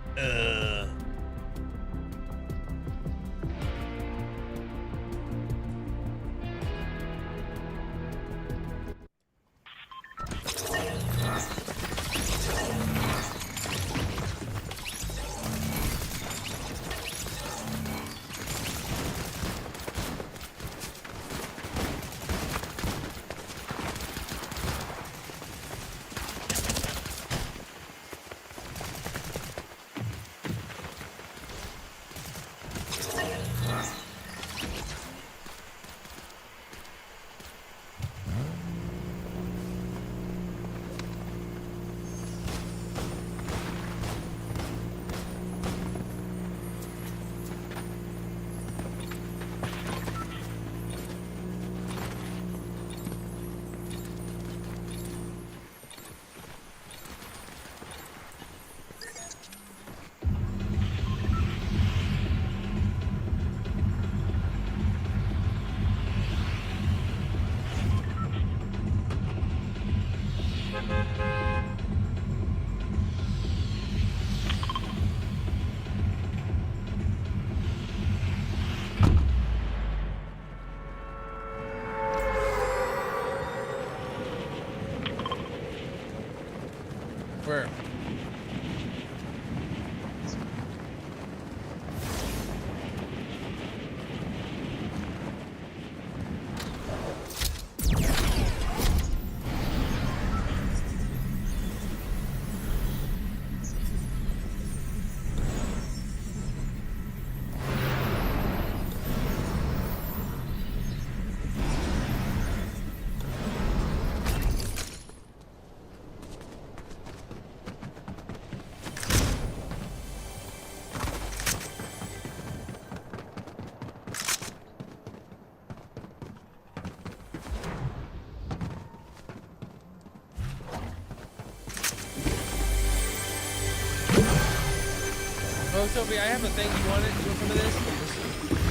Sophie, I have a thing. You want it? You want some of this?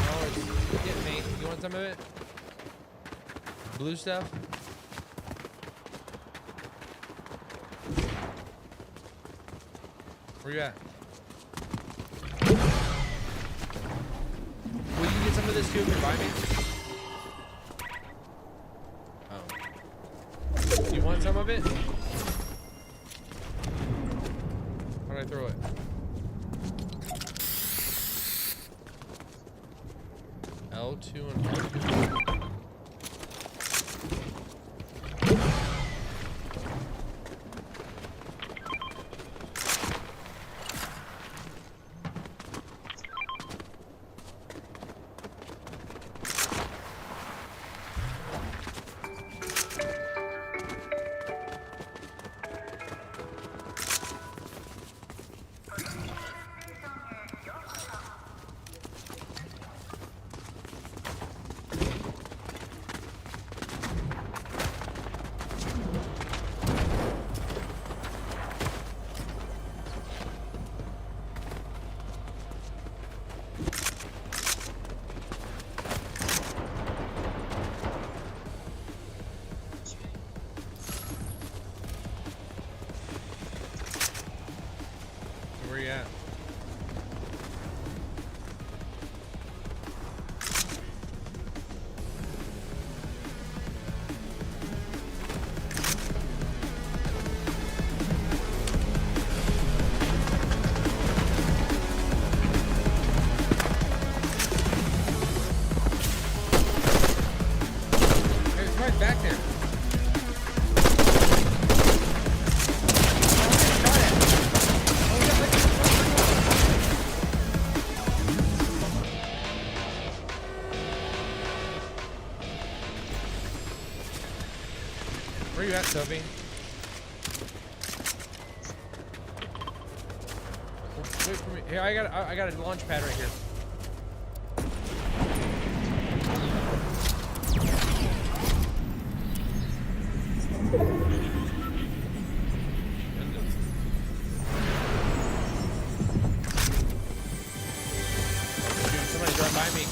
Oh, it's getting me. You want some of it? Blue stuff? Where you at? Will you get some of this too if you're by me? Oh. You want some of it? How do I throw it? L2 and R2. Where you at? Hey, it's right back there. Where you at, Sophie? Wait for me. Here, I got a launch pad right here. Dude, somebody drive by me.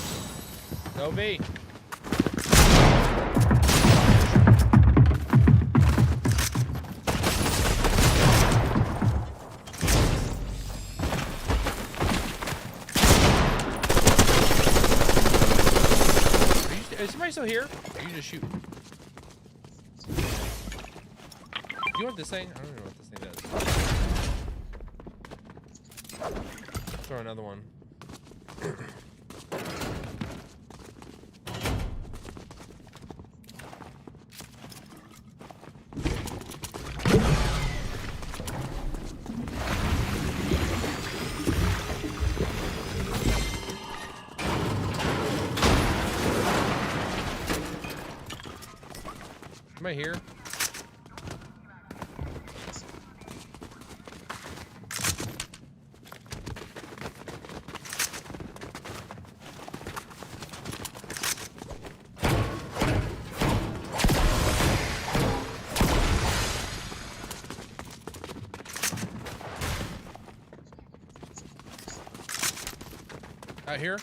Sophie. Is somebody still here? Or are you just shooting? Do you want this thing? I don't even know what this thing does. Throw another one. Am I here? Out here?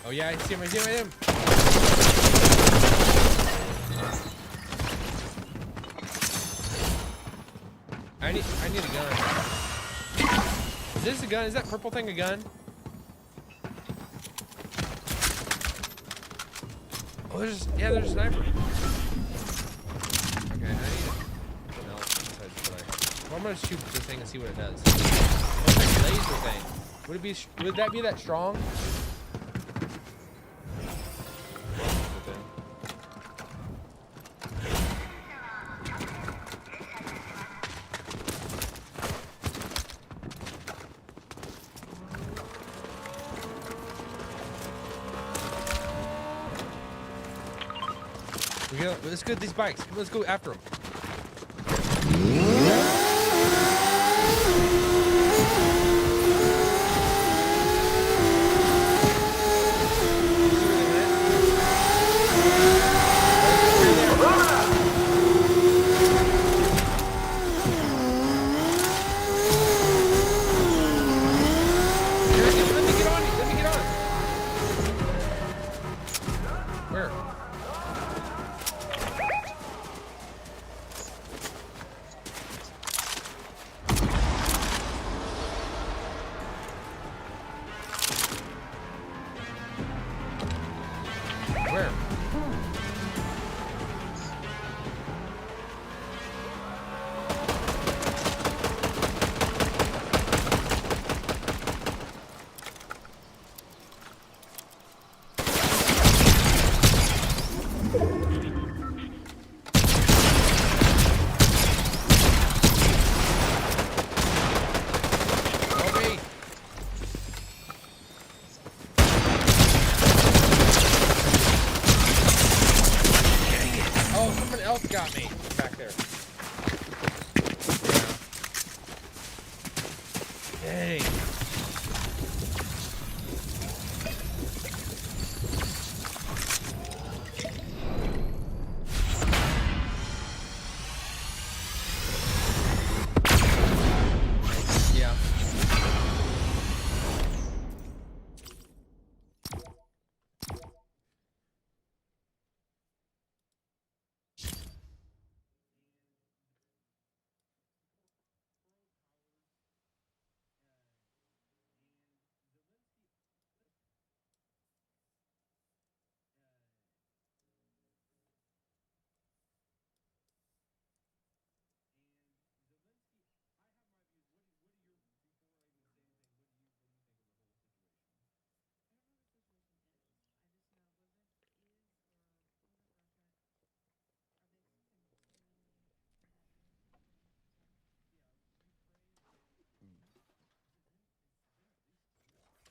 Oh yeah, I see him, I see him, I see him. I need a gun. Is this a gun? Is that purple thing a gun? Oh, there's a sniper. Okay, I need something else besides what I have. Well, I'm gonna shoot this thing and see what it does. Oh, it's like a laser thing. Would that be that strong? Let's go to these bikes. Let's go after them. else got me back there? Yeah. Dang. Yeah.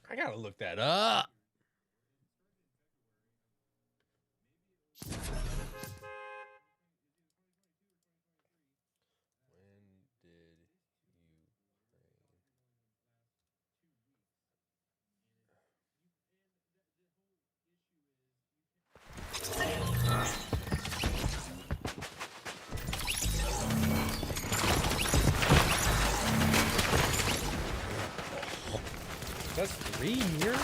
I gotta look that up. That's 3 years?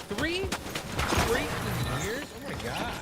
3 freaking years? Oh my gosh.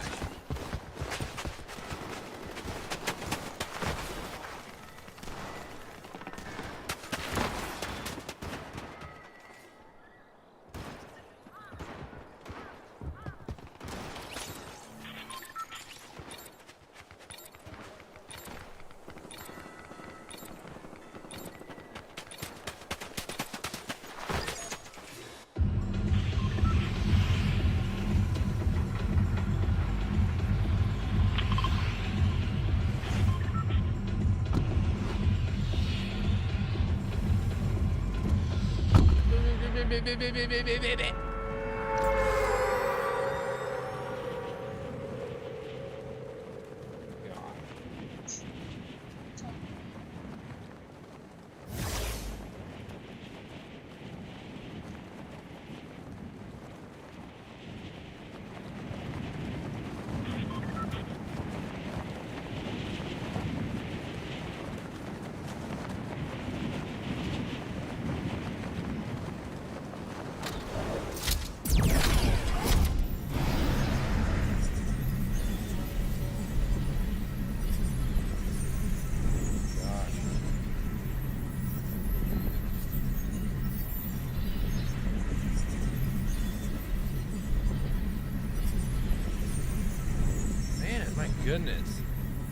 Goodness.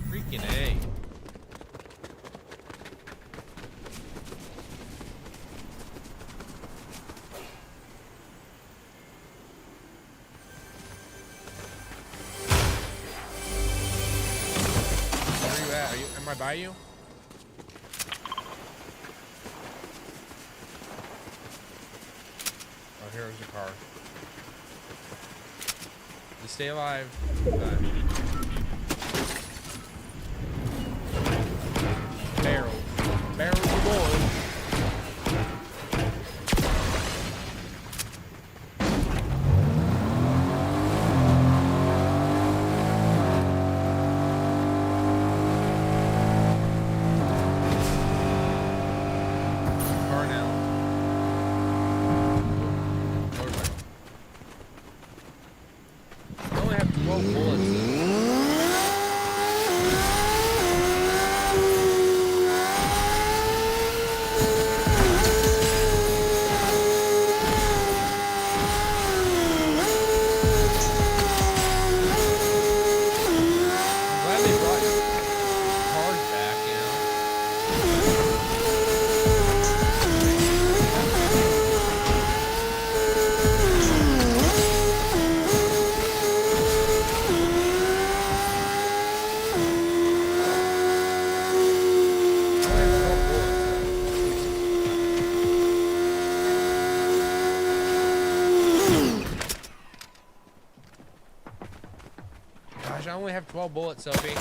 Freaking A. Where are you at? Am I by you? Oh, here's the car. Just stay alive. Barrels of oil. Car now. Motorcycle. I only have 12 bullets. Gosh, I only have 12 bullets, Sophie.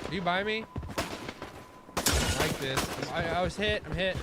Do you buy me? I like this. I was hit. I'm hit.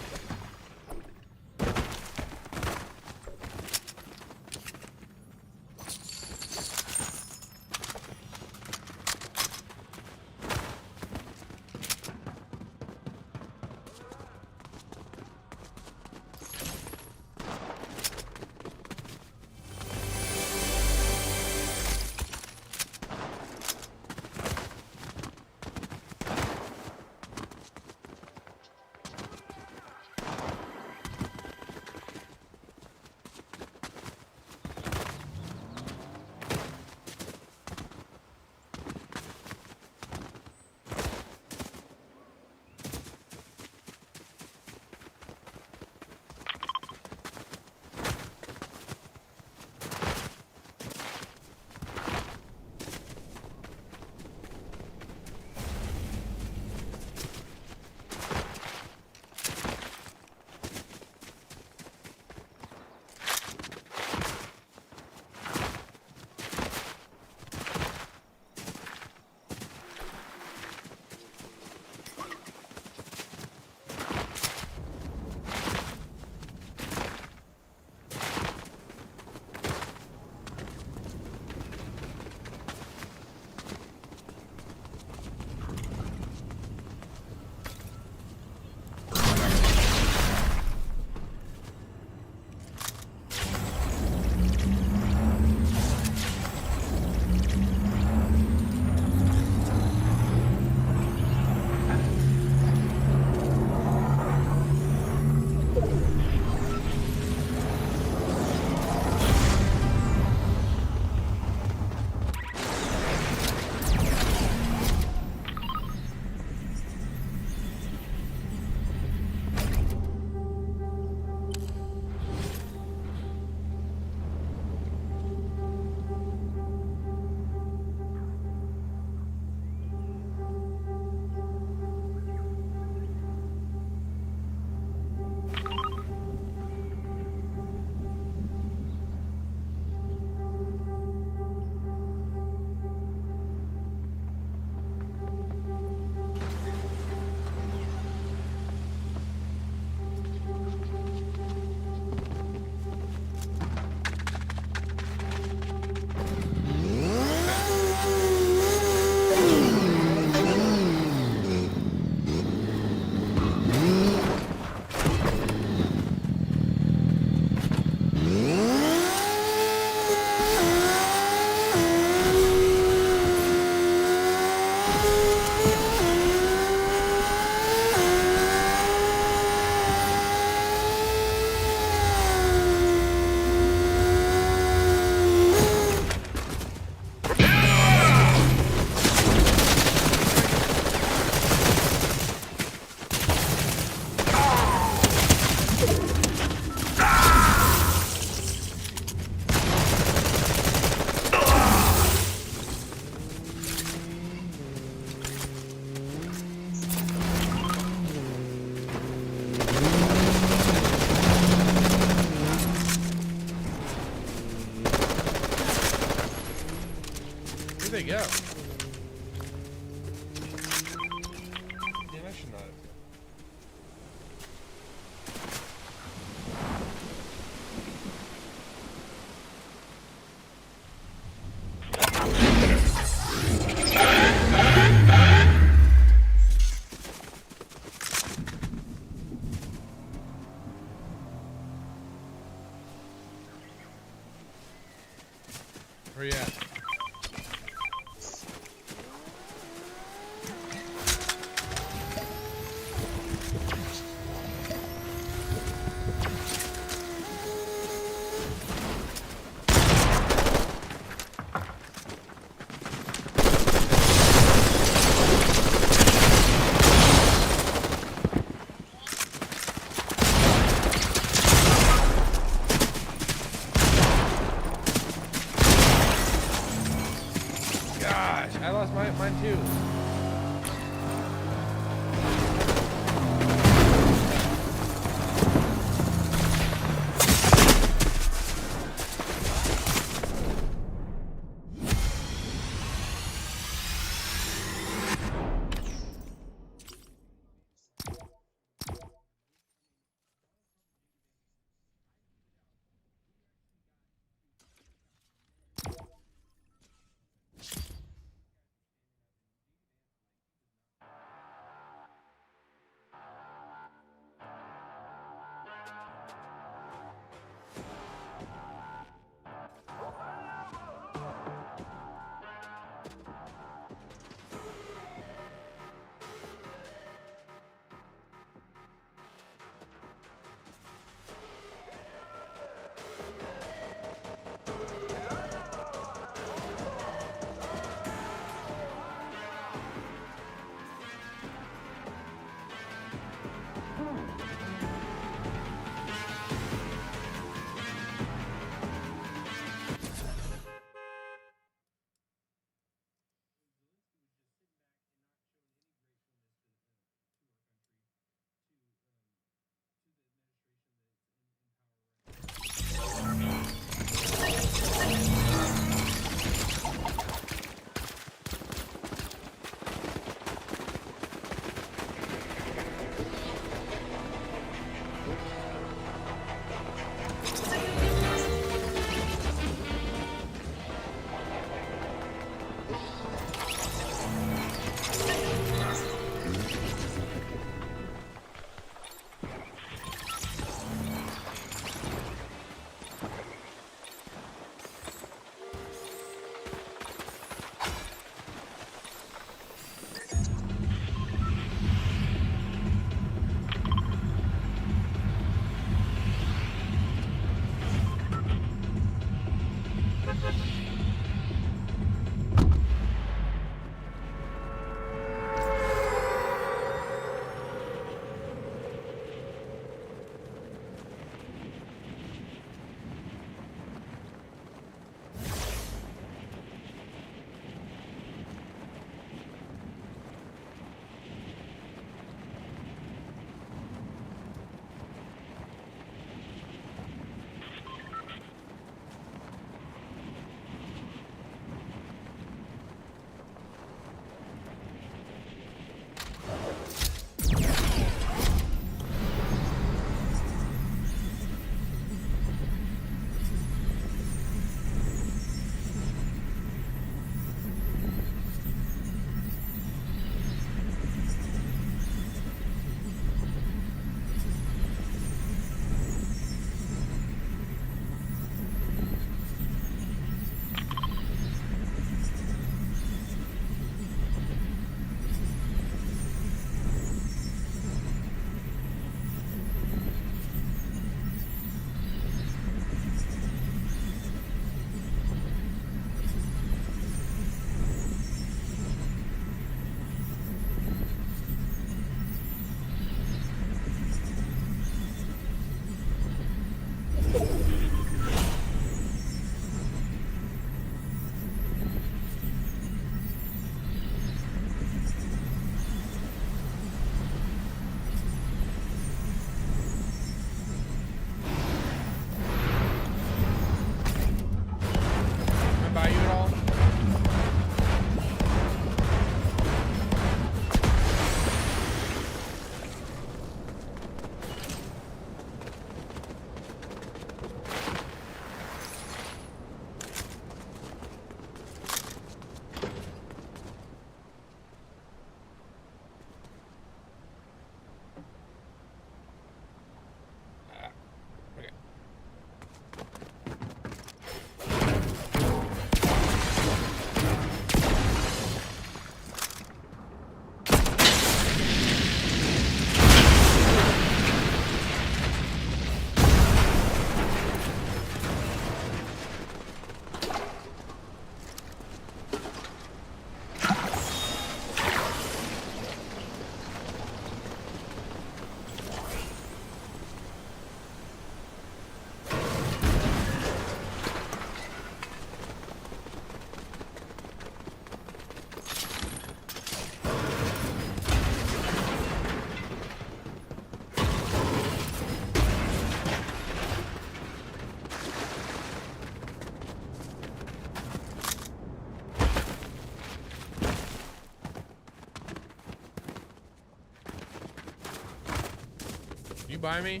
buy me?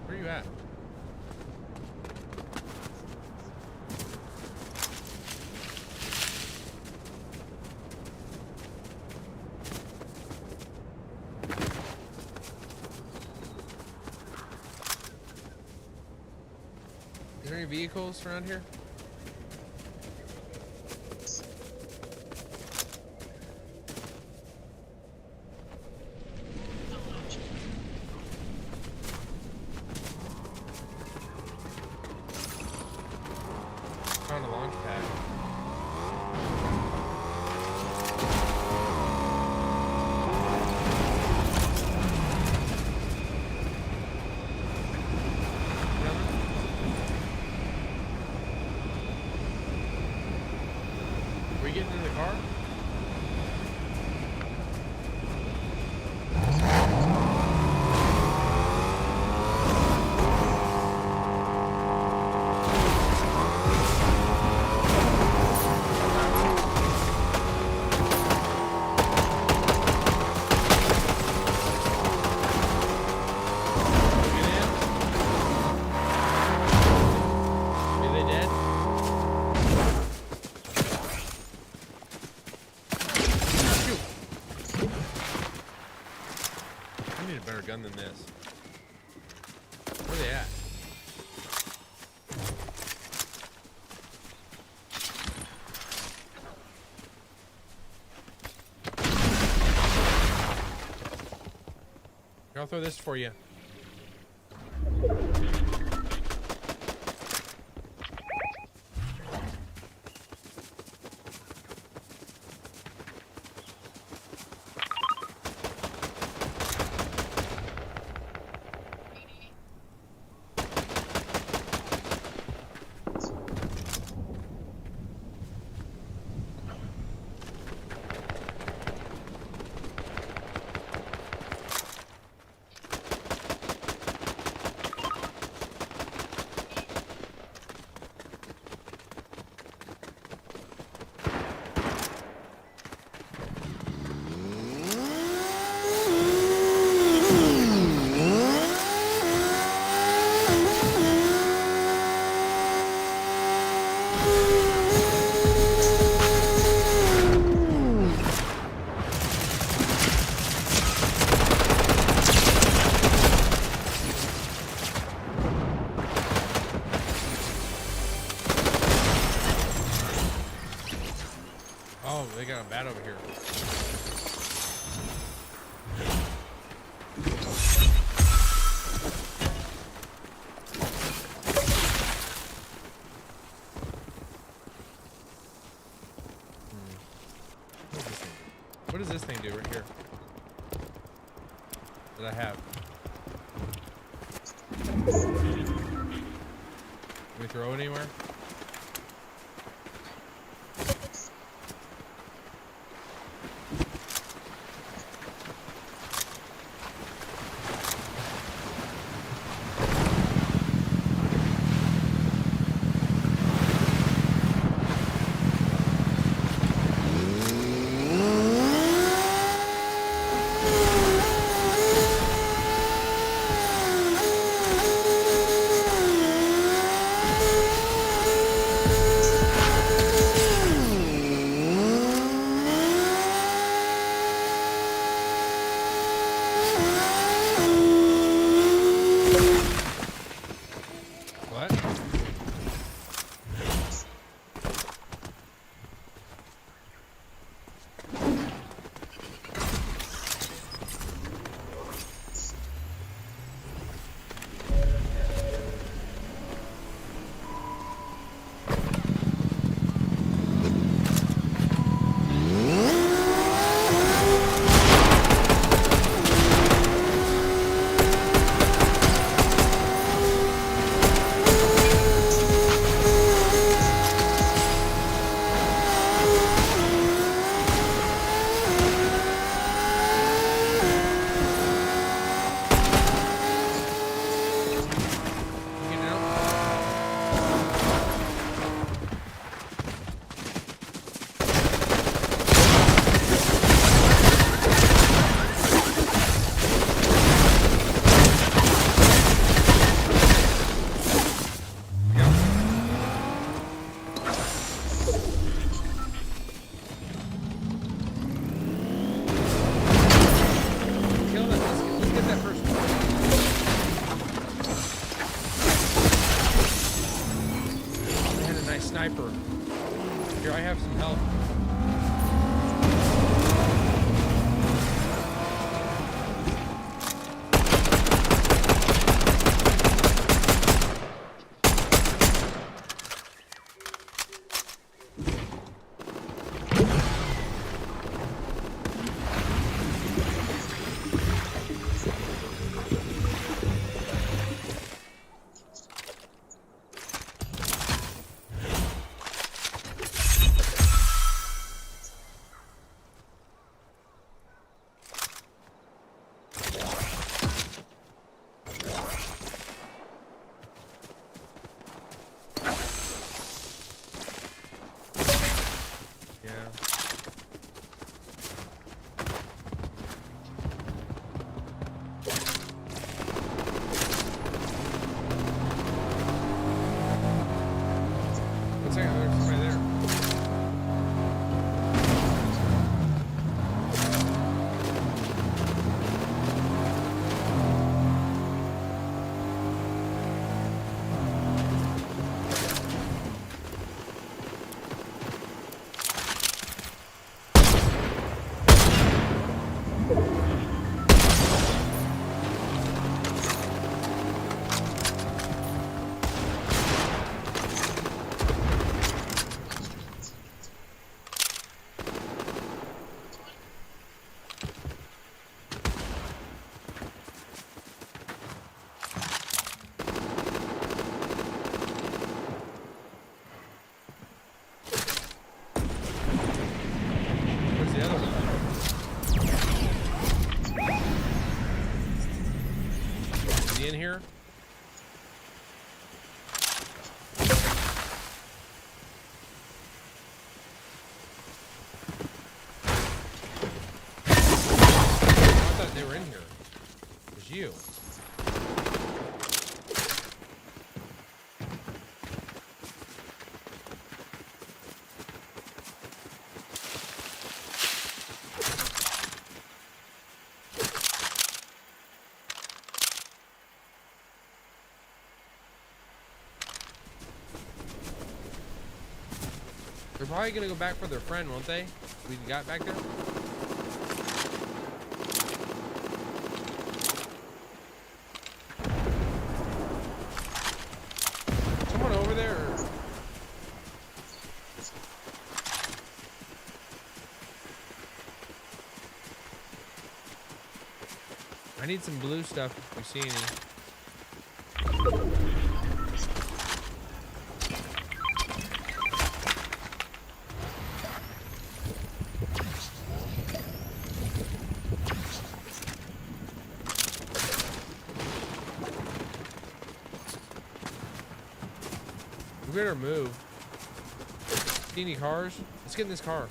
Where you at? Is there any vehicles around here? Found a launch pad. We getting in the car? Get in. Are they dead? I need a better gun than this. Where are they at? I'll throw this for you. Oh, they got a bat over here. What does this thing do right here? That I have? Can we throw it anywhere? sniper. Here, I have some help. In here. I thought they were in here. It was you. They're probably gonna go back for their friend, won't they? We got back there? Someone over there? I need some blue stuff if you see any. We better move. See any cars? Let's get in this car.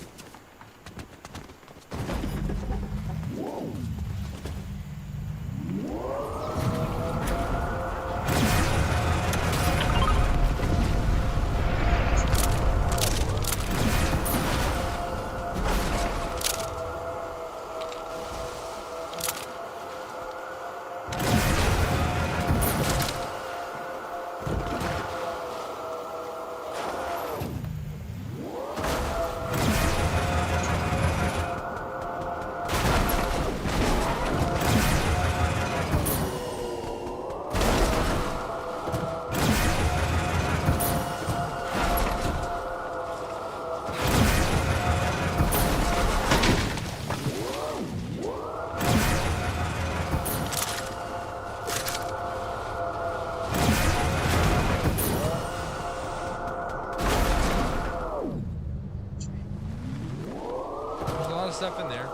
Stuff in there.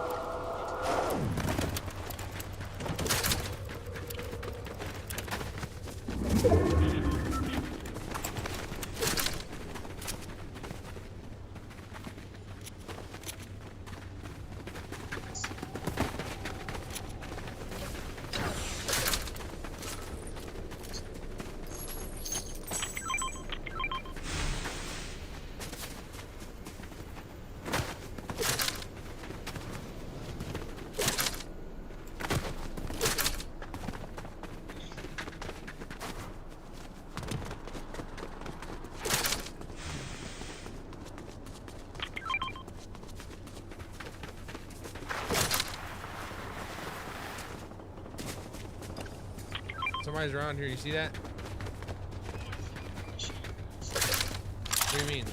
Somebody's around here. You see that? What do you mean?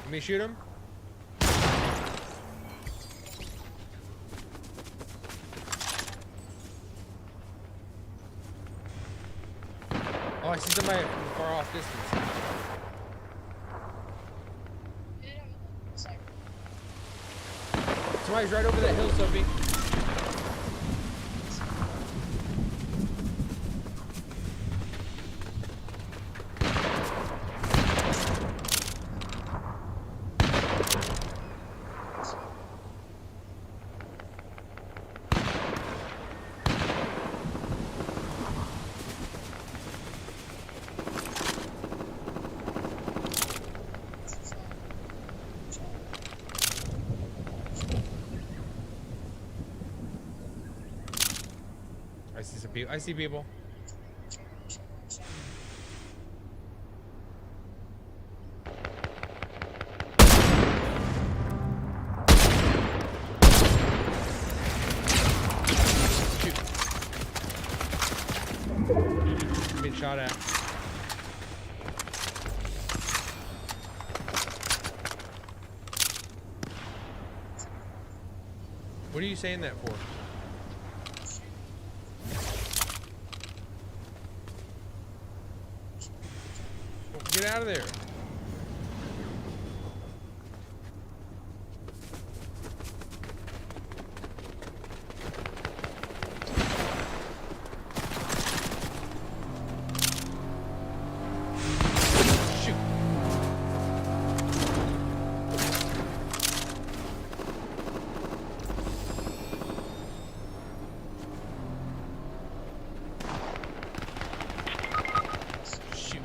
Let me shoot him. Oh, I see somebody from a far off distance. Somebody's right over that hill, Sophie. I see some people. I see people. Shoot. I'm being shot at. What are you saying that for? Get out of there. Shoot. Shoot.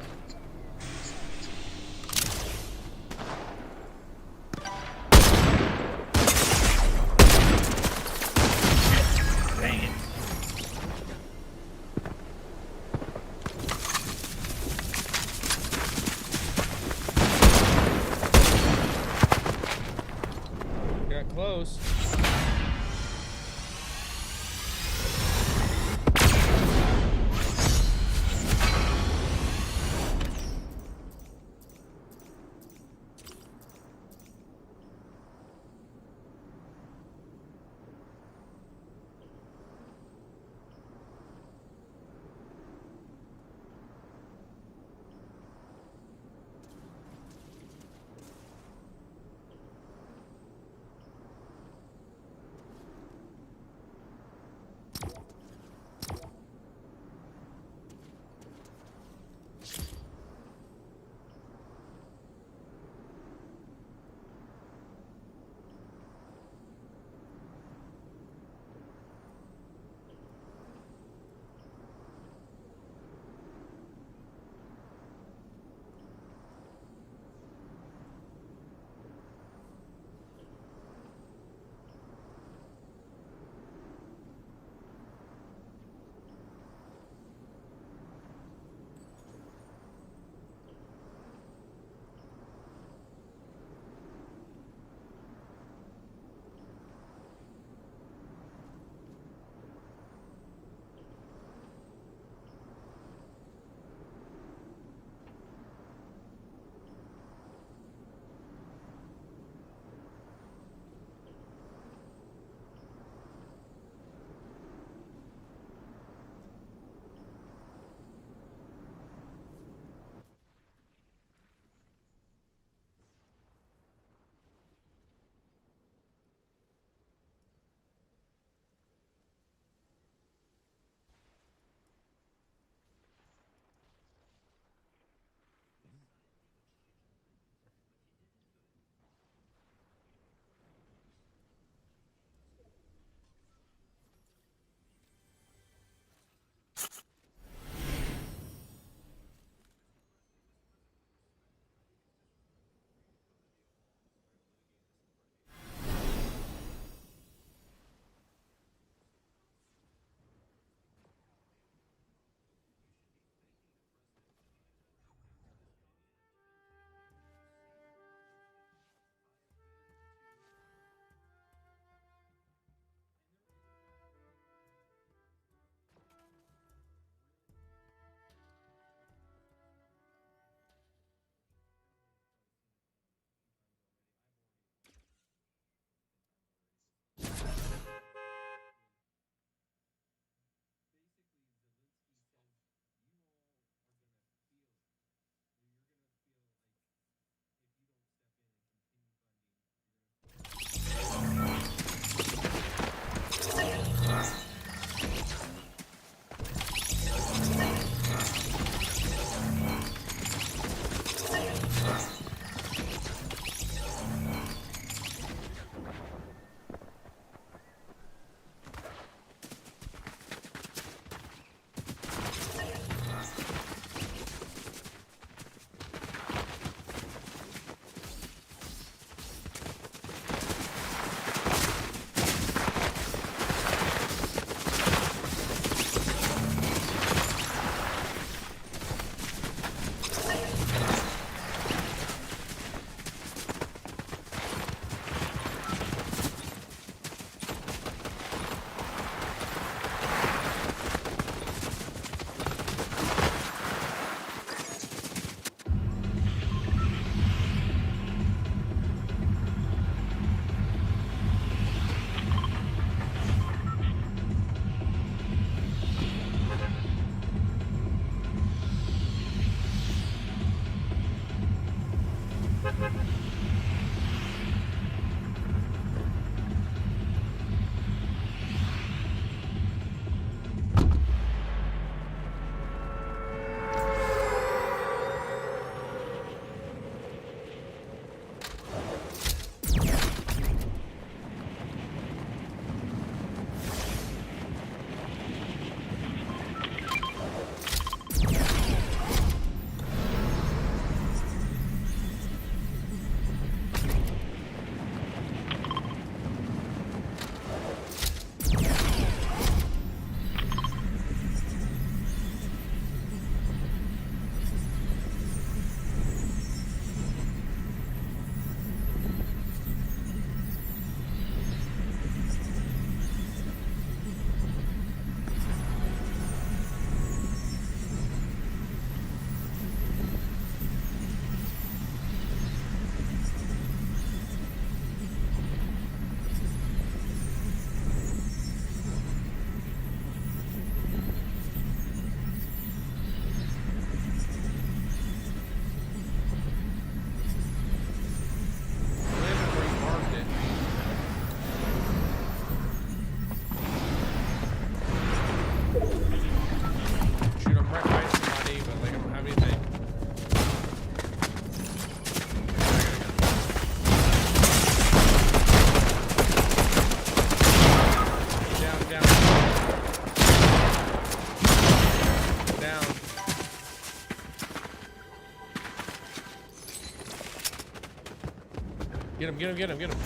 Get him, get him, get him, get him.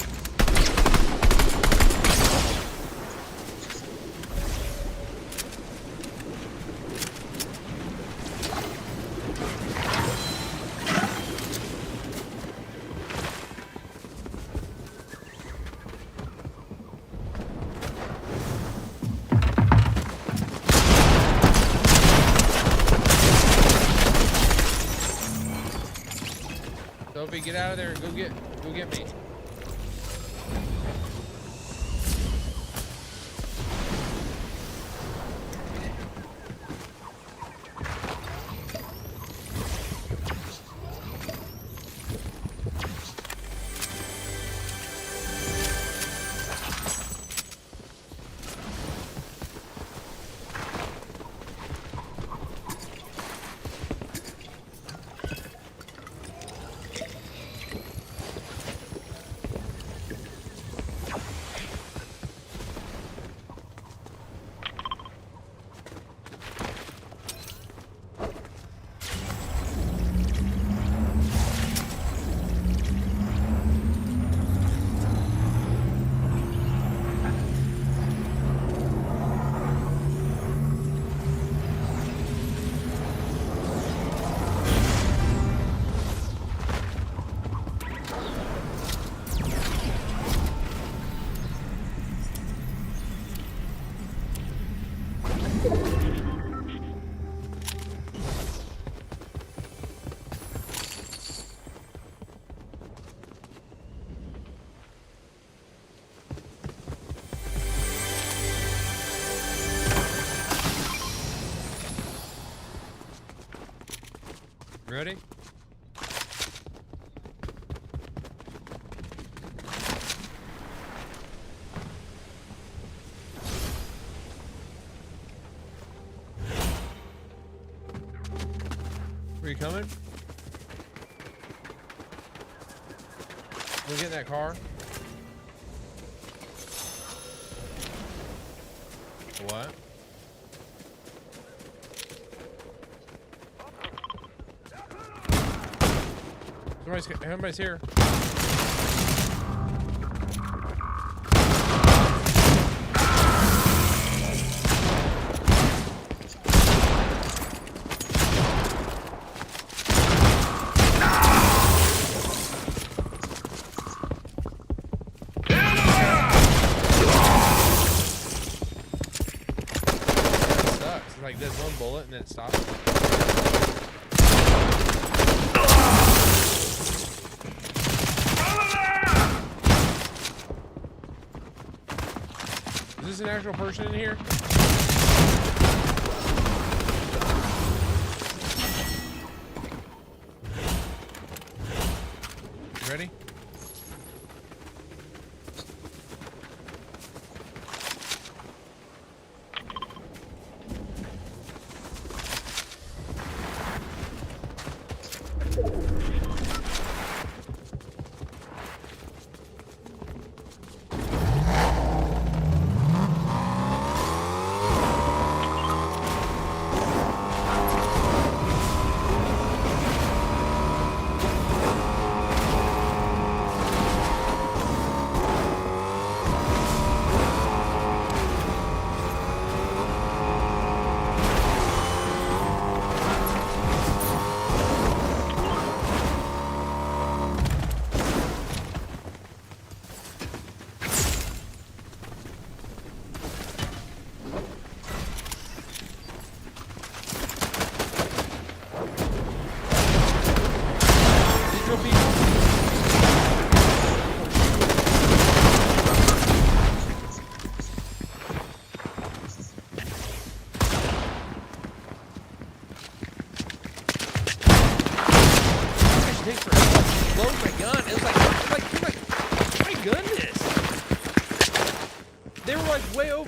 Sophie, get out of there and go get me. Ready? Are you coming? We'll get in that car. What? Somebody's here. Sucks. It's like there's one bullet and then it stops. Is this an actual person in here? Ready?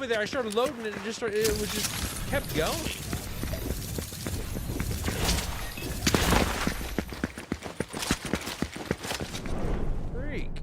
There, I started loading it and it was just kept going. Freak.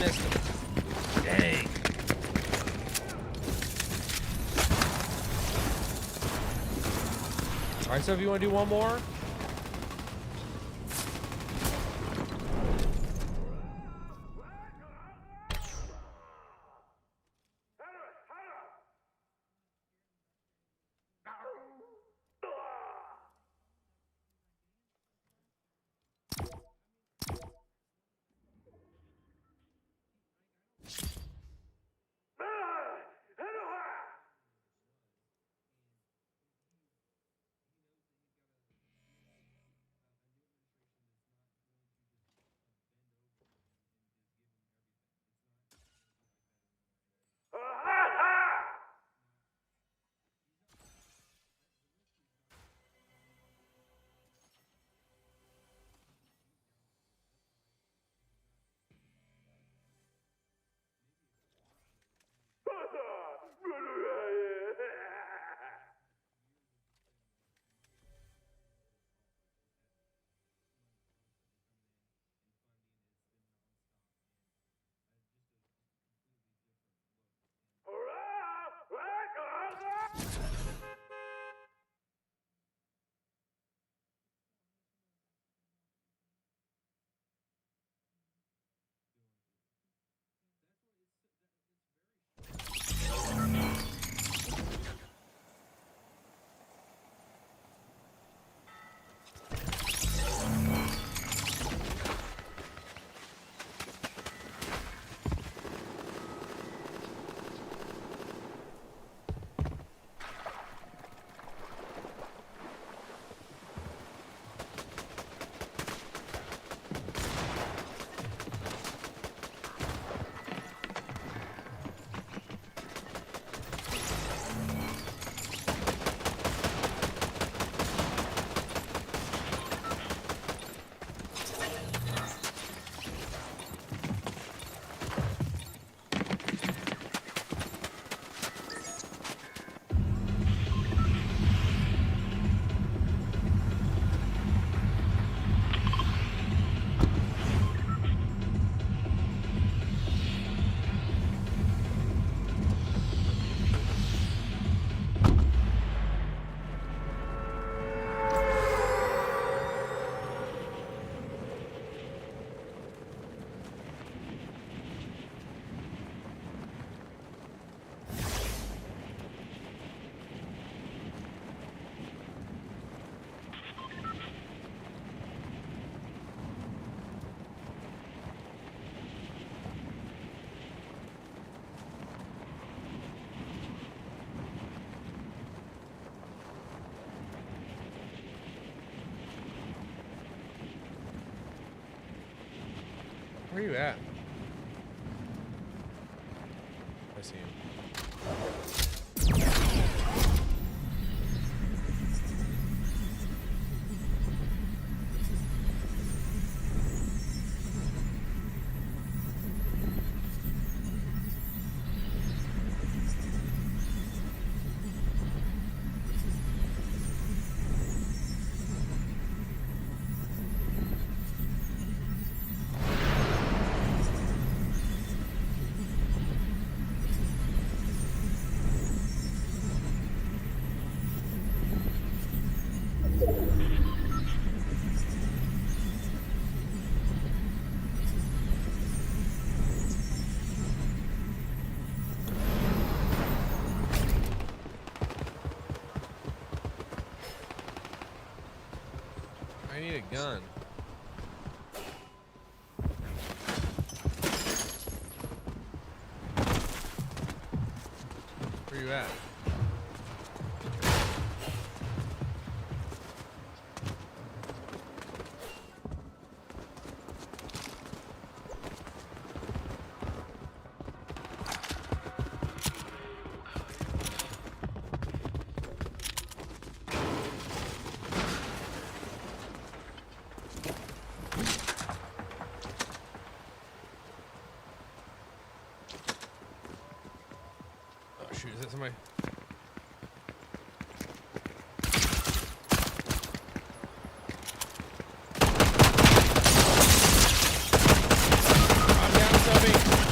missed him. Dang. All right, so if you want to do one more. Where are you at? I see him. I need a gun. Where you at? Shoot, is that somebody? I'm down, Toby.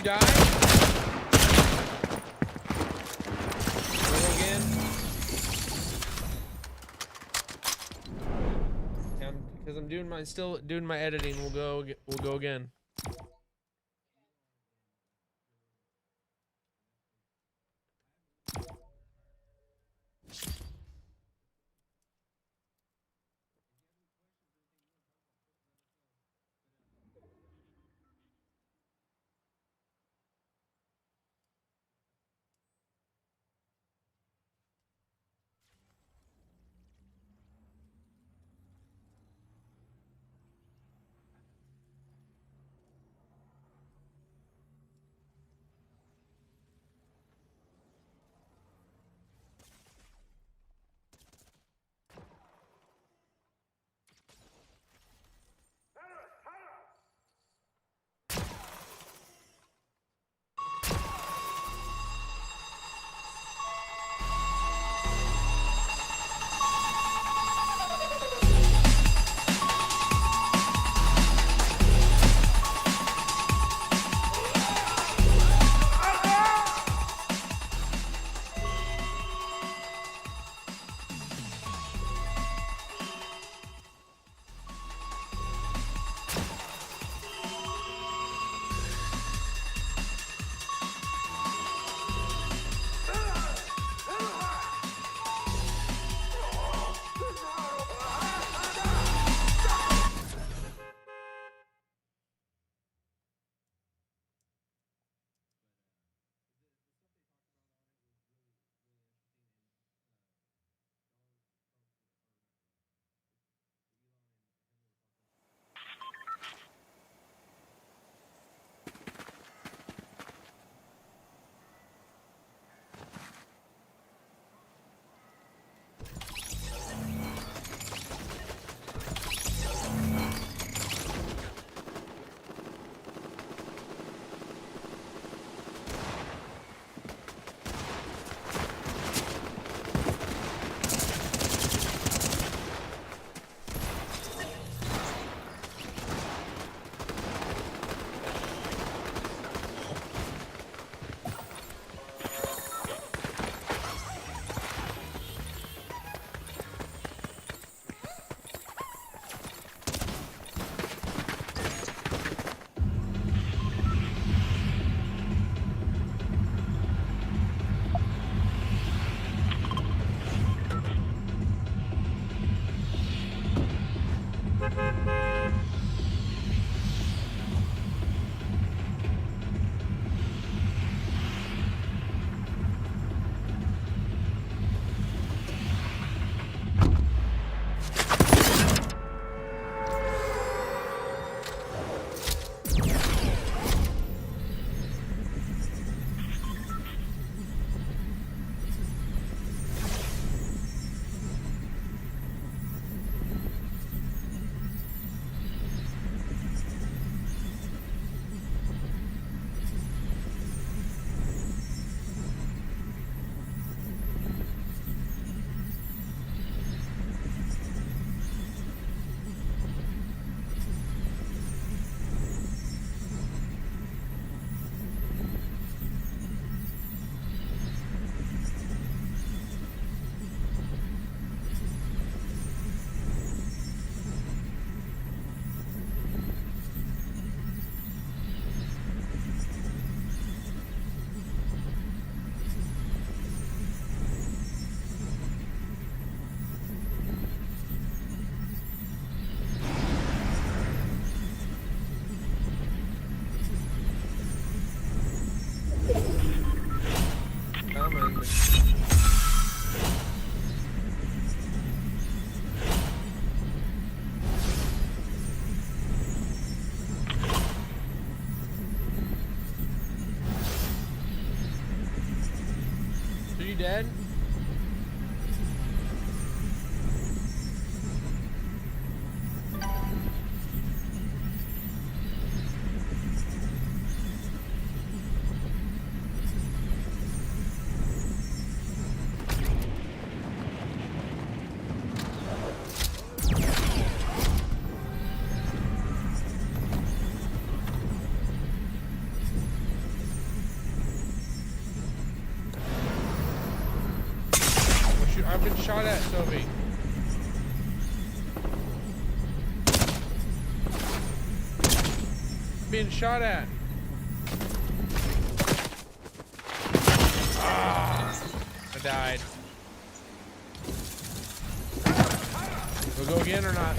you die? Go again. Yeah, because I'm doing still doing my editing. We'll go again. dead? I've been shot at, Sophie. Being shot at. Ah, I died. We'll go again or not?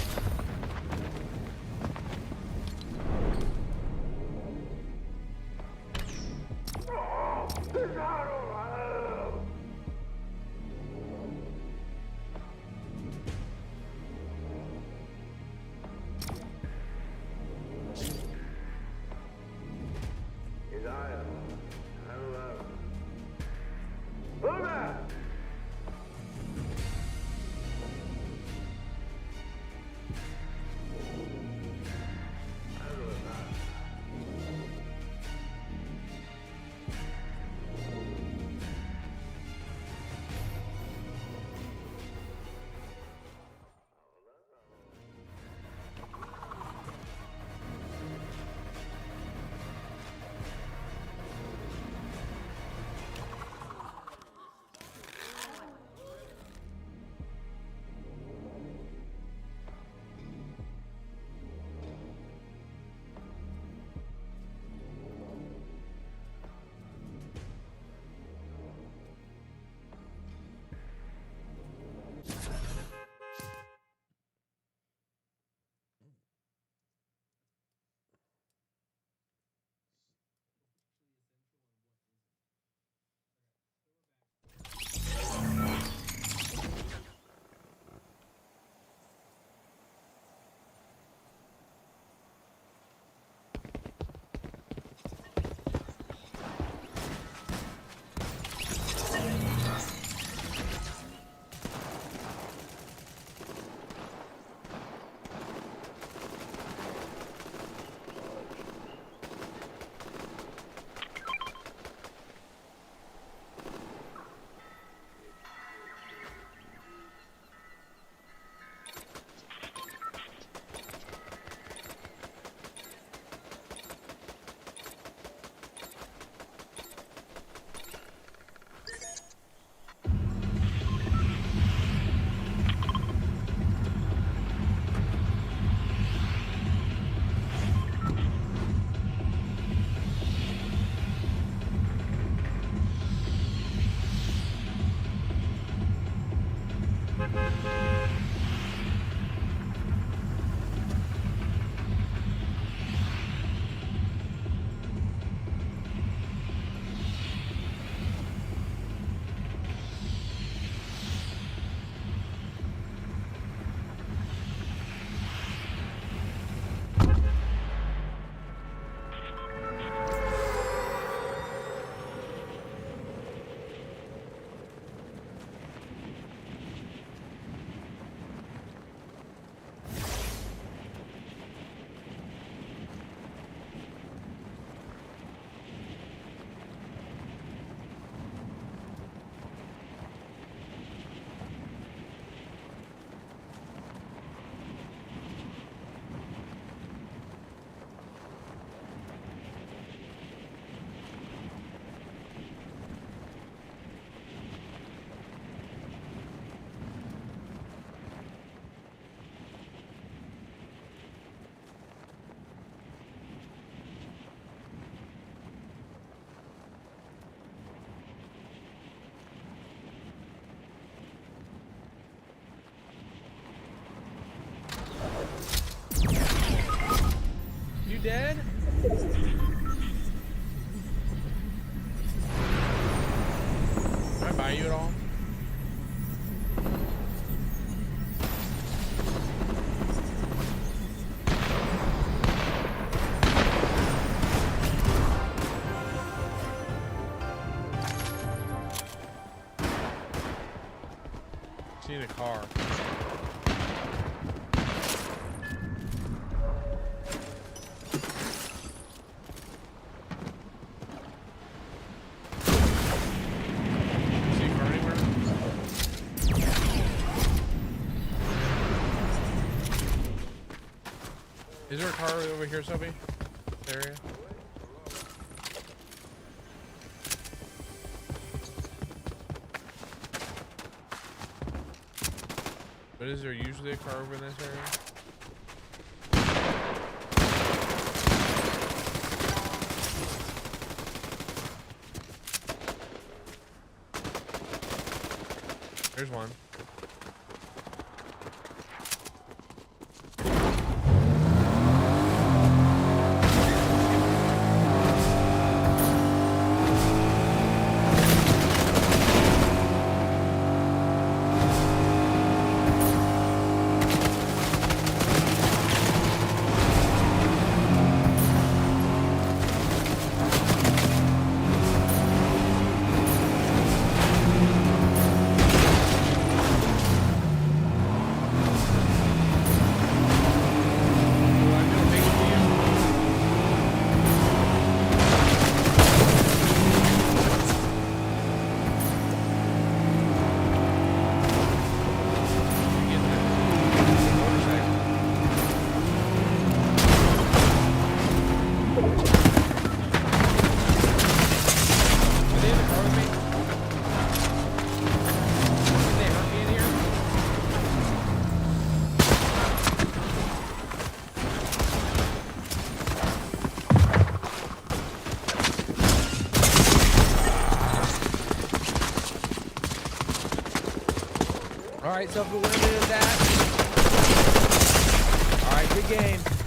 dead? Can I buy you at all? Need a car. See a car anywhere? Is there a car over here, Sophie? This area? But is there usually a car over in this area? There's one. All right, so if we win that. All right, good game.